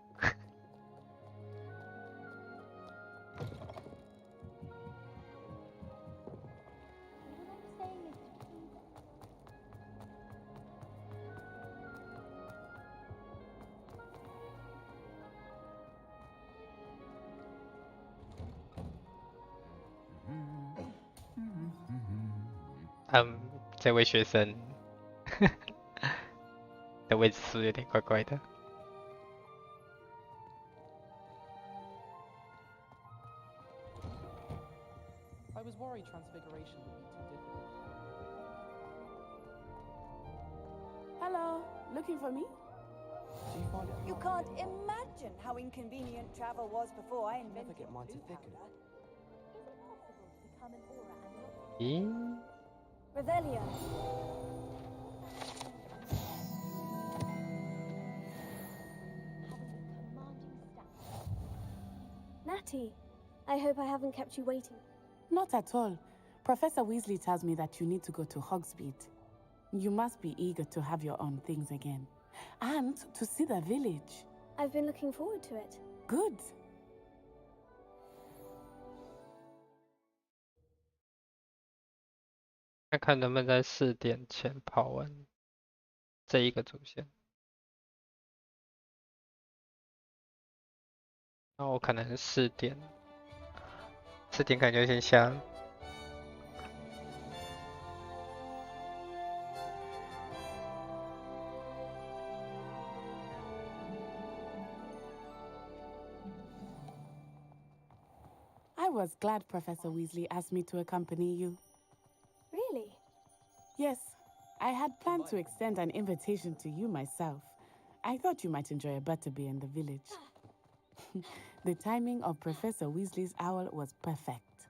这位学生的位置是不是有点怪怪的？ I was worried transfiguration would be too difficult. Hello, looking for me? Do you find it You can't imagine how inconvenient travel was before I invented get mine to blue thicken. powder. Is it possible to become an aura and咦？ Revelio. Natty, I hope I haven't kept you waiting. Not at all. Professor Weasley tells me that you need to go to Hogsmeade. You must be eager to have your own things again. And to see the village. I've been looking forward to it. Good. 看看能不能在4点前跑完这一个主线。那我可能4点感觉先下了。I was glad Professor Weasley asked me to accompany you. Really? Yes, I had planned to extend an invitation to you myself. I thought you might enjoy a butterbeer in the village. The timing of Professor Weasley's owl was perfect.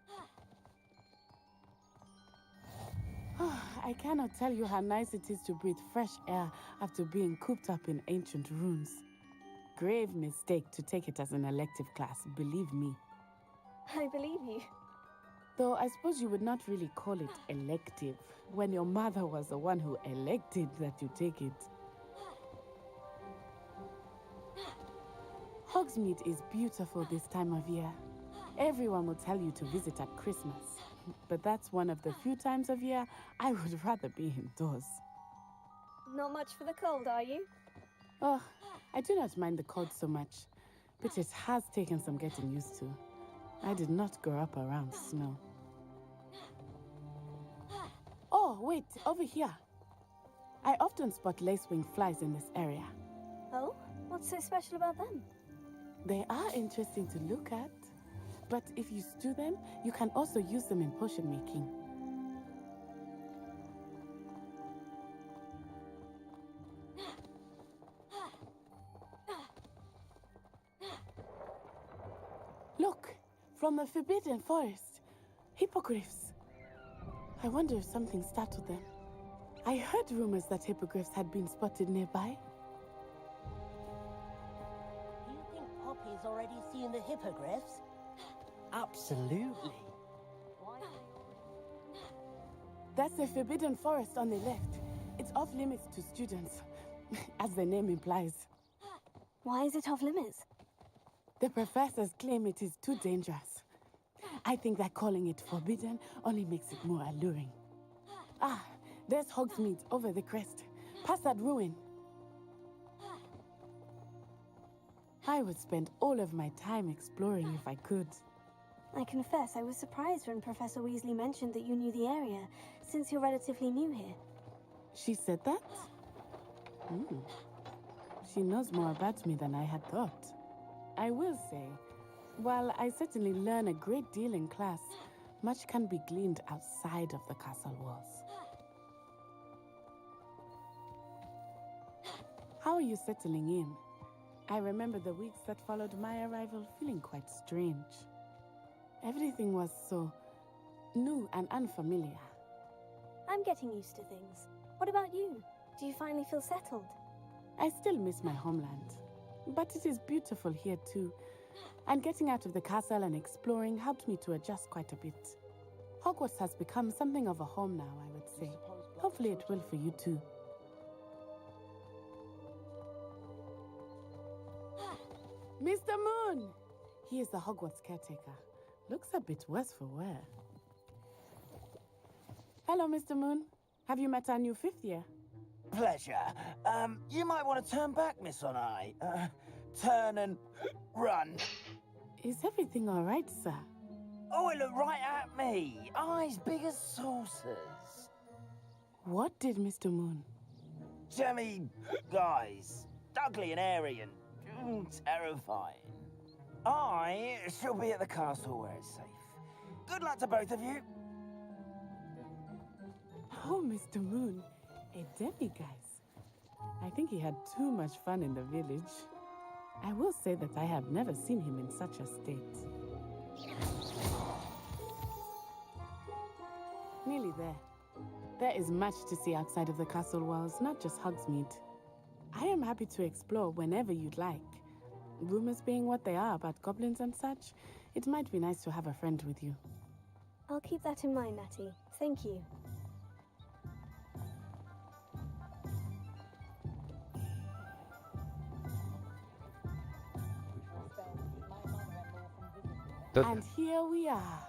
I cannot tell you how nice it is to breathe fresh air after being cooped up in ancient ruins. Grave mistake to take it as an elective class, believe me. I believe you. Though I suppose you would not really call it elective when your mother was the one who elected that you take it. Hogsmeade is beautiful this time of year. Everyone will tell you to visit at Christmas, but that's one of the few times of year I would rather be indoors. Not much for the cold, are you? Oh, I do not mind the cold so much, but it has taken some getting used to. I did not grow up around snow. Oh, wait, over here. I often spot lacewing flies in this area. Oh? What's so special about them? They are interesting to look at, but if you stew them, you can also use them in potion making. from the Forbidden Forest. Hippogriffs. I wonder if something startled them. I heard rumors that hippogriffs had been spotted nearby. Do you think Poppy's already seen the hippogriffs? Absolutely. That's the Forbidden Forest on the left. It's off limits to students, as the name implies. Why is it off limits? The professors claim it is too dangerous. I think that calling it forbidden only makes it more alluring. Ah, there's Hogsmeade over the crest, past that ruin. I would spend all of my time exploring if I could. I confess I was surprised when Professor Weasley mentioned that you knew the area, since you're relatively new here. She said that? She knows more about me than I had thought. I will say, while I certainly learn a great deal in class, much can be gleaned outside of the castle walls. How are you settling in? I remember the weeks that followed my arrival feeling quite strange. Everything was so new and unfamiliar. I'm getting used to things. What about you? Do you finally feel settled? I still miss my homeland, but it is beautiful here too. And getting out of the castle and exploring helped me to adjust quite a bit. Hogwarts has become something of a home now, I would say. Hopefully it will for you too. Mr. Moon! He is the Hogwarts caretaker. Looks a bit worse for wear. Hello, Mr. Moon. Have you met our new 5th year? Pleasure. You might want to turn back, Miss Onai. Turn and run. Is everything all right, sir? Oh, it looked right at me. Eyes big as saucers. What did Mr. Moon? Jemmy guys. Ugly and airy and terrifying. I shall be at the castle where it's safe. Good luck to both of you. Oh, Mr. Moon, a demiguise. I think he had too much fun in the village. I will say that I have never seen him in such a state. Nearly there. There is much to see outside of the castle walls, not just Hogsmeade. I am happy to explore whenever you'd like. Rumors being what they are about goblins and such, it might be nice to have a friend with you. I'll keep that in mind, Natty. Thank you. And here we are.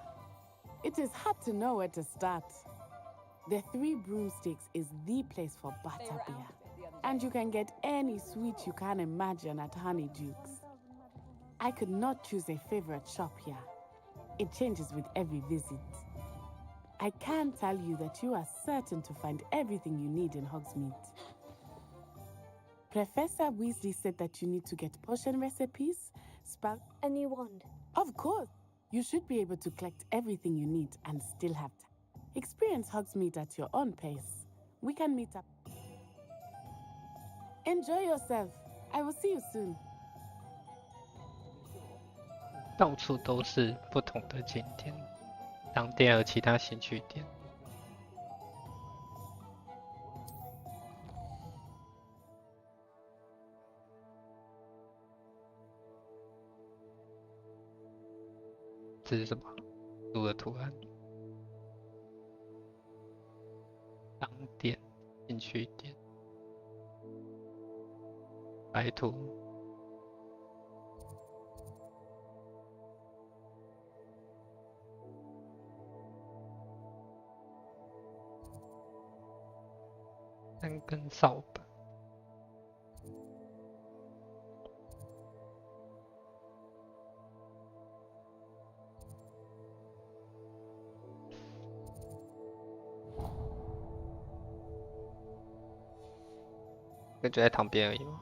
It is hard to know where to start. The Three Broomsticks is the place for butterbeer. And you can get any sweet you can imagine at Honeydukes. I could not choose a favorite shop here. It changes with every visit. I can tell you that you are certain to find everything you need in Hogsmeade. Professor Weasley said that you need to get potion recipes, a new wand. Of course. You should be able to collect everything you need and still have time. Experience Hogsmeade at your own pace. We can meet up. Enjoy yourself. I will see you soon. 到处都是不同的景点、商店和其他兴趣点。这是什么？鹿的图案。商店、兴趣点。白图。3根扫把。就在旁边而已吗？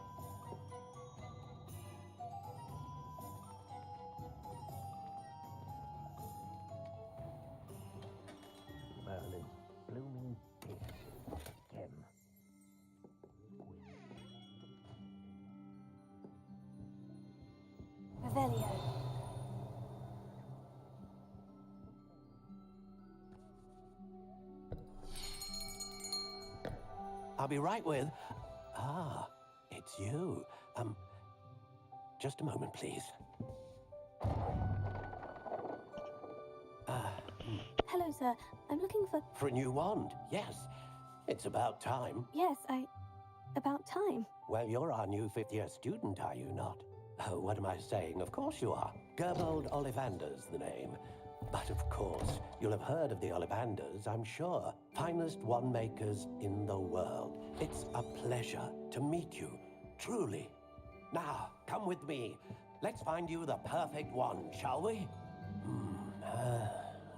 I'll be right with. Ah, it's you. Just a moment, please. Hello, sir. I'm looking for... For a new wand, yes. It's about time. Yes, about time. Well, you're our new fifth-year student, are you not? Oh, what am I saying? Of course you are. Gerbold Ollivander's the name. But of course, you'll have heard of the Ollivanders, I'm sure. Finest wand makers in the world. It's a pleasure to meet you, truly. Now, come with me. Let's find you the perfect wand, shall we?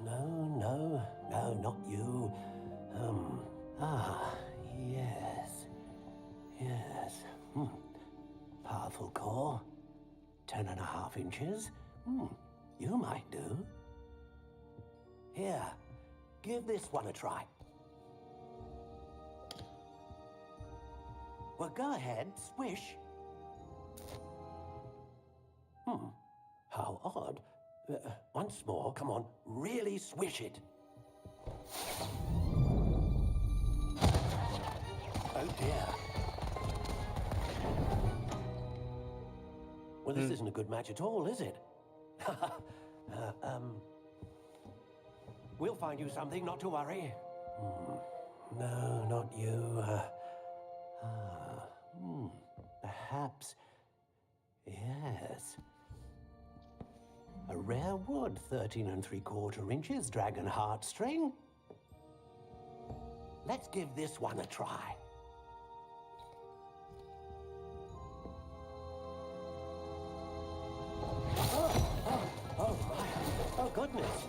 No, not you. Yes. Powerful core. 10.5 inches. You might do. Here, give this one a try. Well, go ahead, swish. How odd. Once more, come on, really swish it. Oh dear. Well, this isn't a good match at all, is it? We'll find you something, not to worry. No, not you. Perhaps. Yes. A rare wood, 13 3/4 inches, dragon heartstring. Let's give this one a try. Oh my. Oh goodness.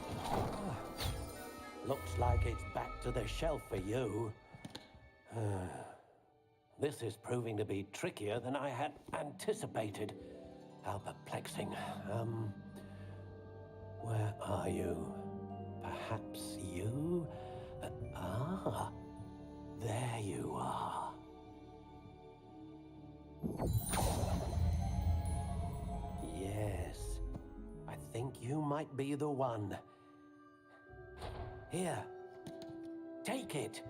Looks like it's back to the shelf for you. This is proving to be trickier than I had anticipated. How perplexing. Where are you? Perhaps you? There you are. Yes, I think you might be the one. Here, take it.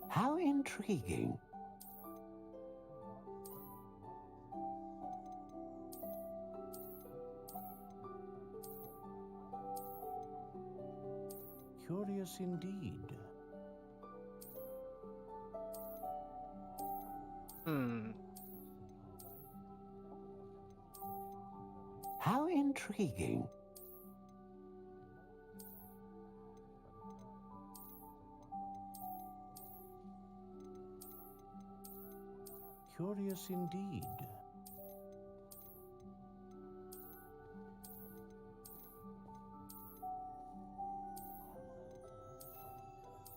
How intriguing. Curious indeed. How intriguing. Curious indeed.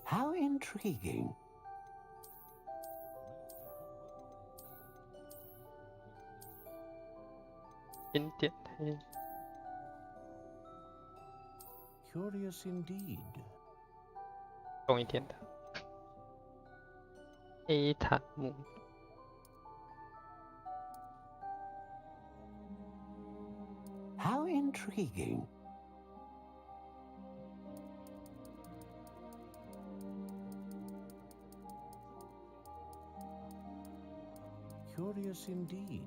How intriguing. Curious indeed. 重一点的 A 塔木。 How intriguing. Curious indeed.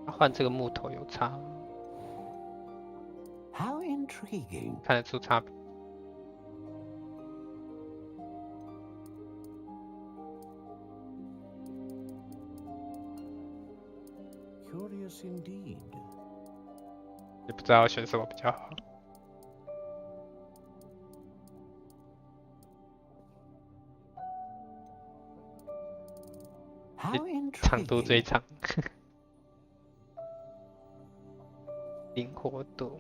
换这个木头有差。 How intriguing. 看得出差别。 Curious indeed. 也不知道选什么比较好。长度最长。灵活度。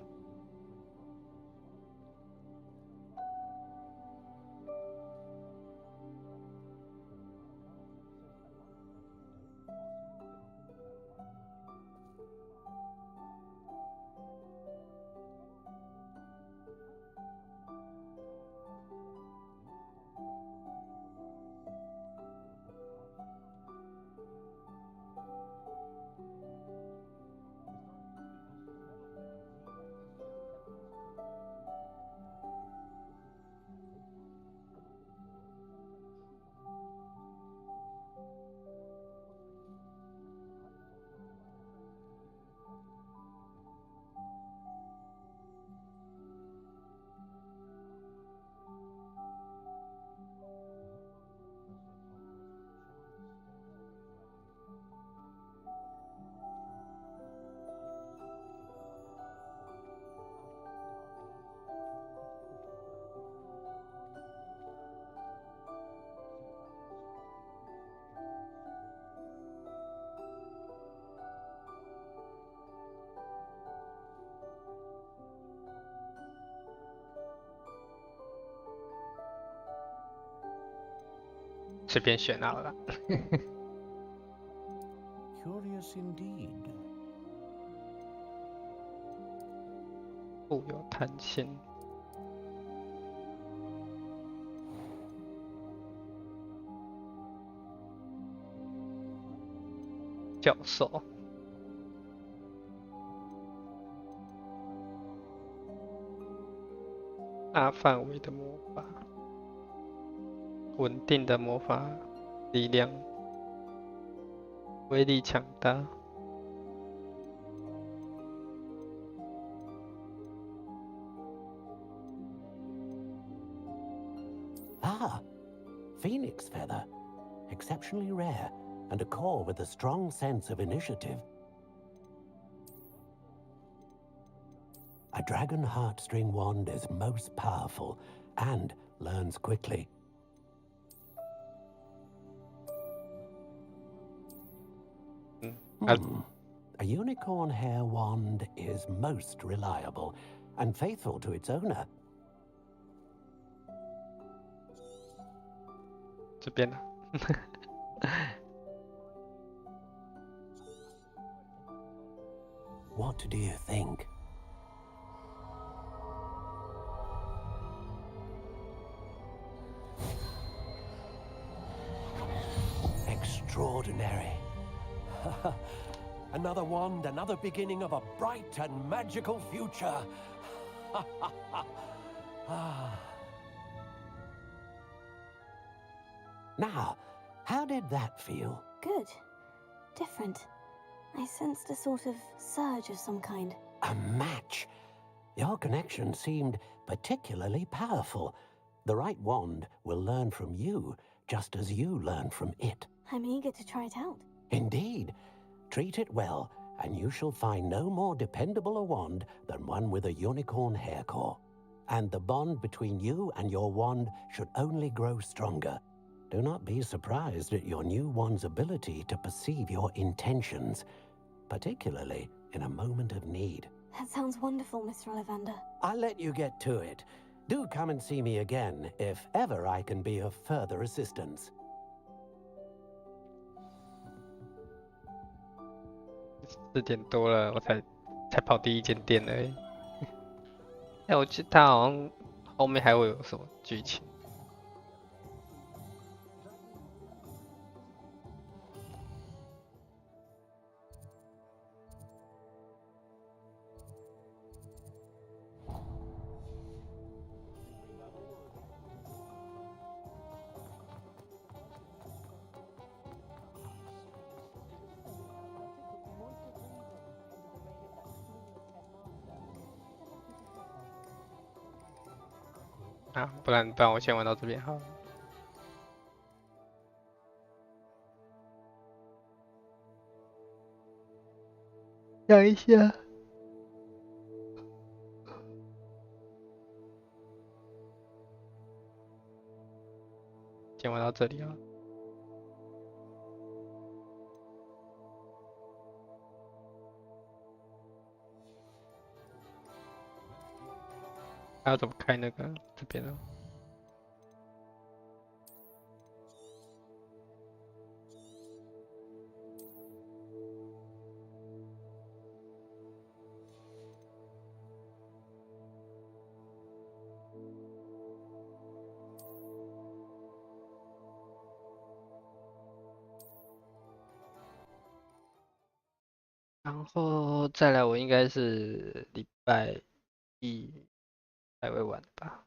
随便选好了。Curious indeed. 富有弹性。教授。大范围的魔法。稳定的魔法力量。威力强大。Ah, phoenix feather. Exceptionally rare, and a core with a strong sense of initiative. A dragon heartstring wand is most powerful, and learns quickly. A unicorn hair wand is most reliable, and faithful to its owner. 这边呢？What do you think? Extraordinary. Another wand, another beginning of a bright and magical future. Now, how did that feel? Good. Different. I sensed a sort of surge of some kind. A match. Your connection seemed particularly powerful. The right wand will learn from you, just as you learn from it. I'm eager to try it out. Indeed. Treat it well, and you shall find no more dependable a wand than one with a unicorn hair core. And the bond between you and your wand should only grow stronger. Do not be surprised at your new wand's ability to perceive your intentions, particularly in a moment of need. That sounds wonderful, Mr. Ollivander. I'll let you get to it. Do come and see me again if ever I can be of further assistance. 4点多了，我才跑第一间店而已。哎，我记得他好像后面还会有什么剧情。啊，不然我先玩到这边好了。想一下，先玩到这里啊。还要怎么开那个这边呢？然后再来，我应该是礼拜一才会玩吧。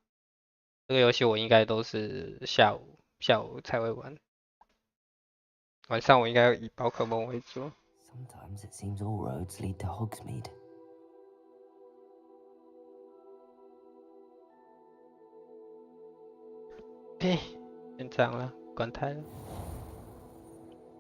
这个游戏我应该都是下午才会玩，晚上我应该以宝可梦为主。Sometimes it seems all roads lead to Hogsmeade. OK，先这样了，关台了。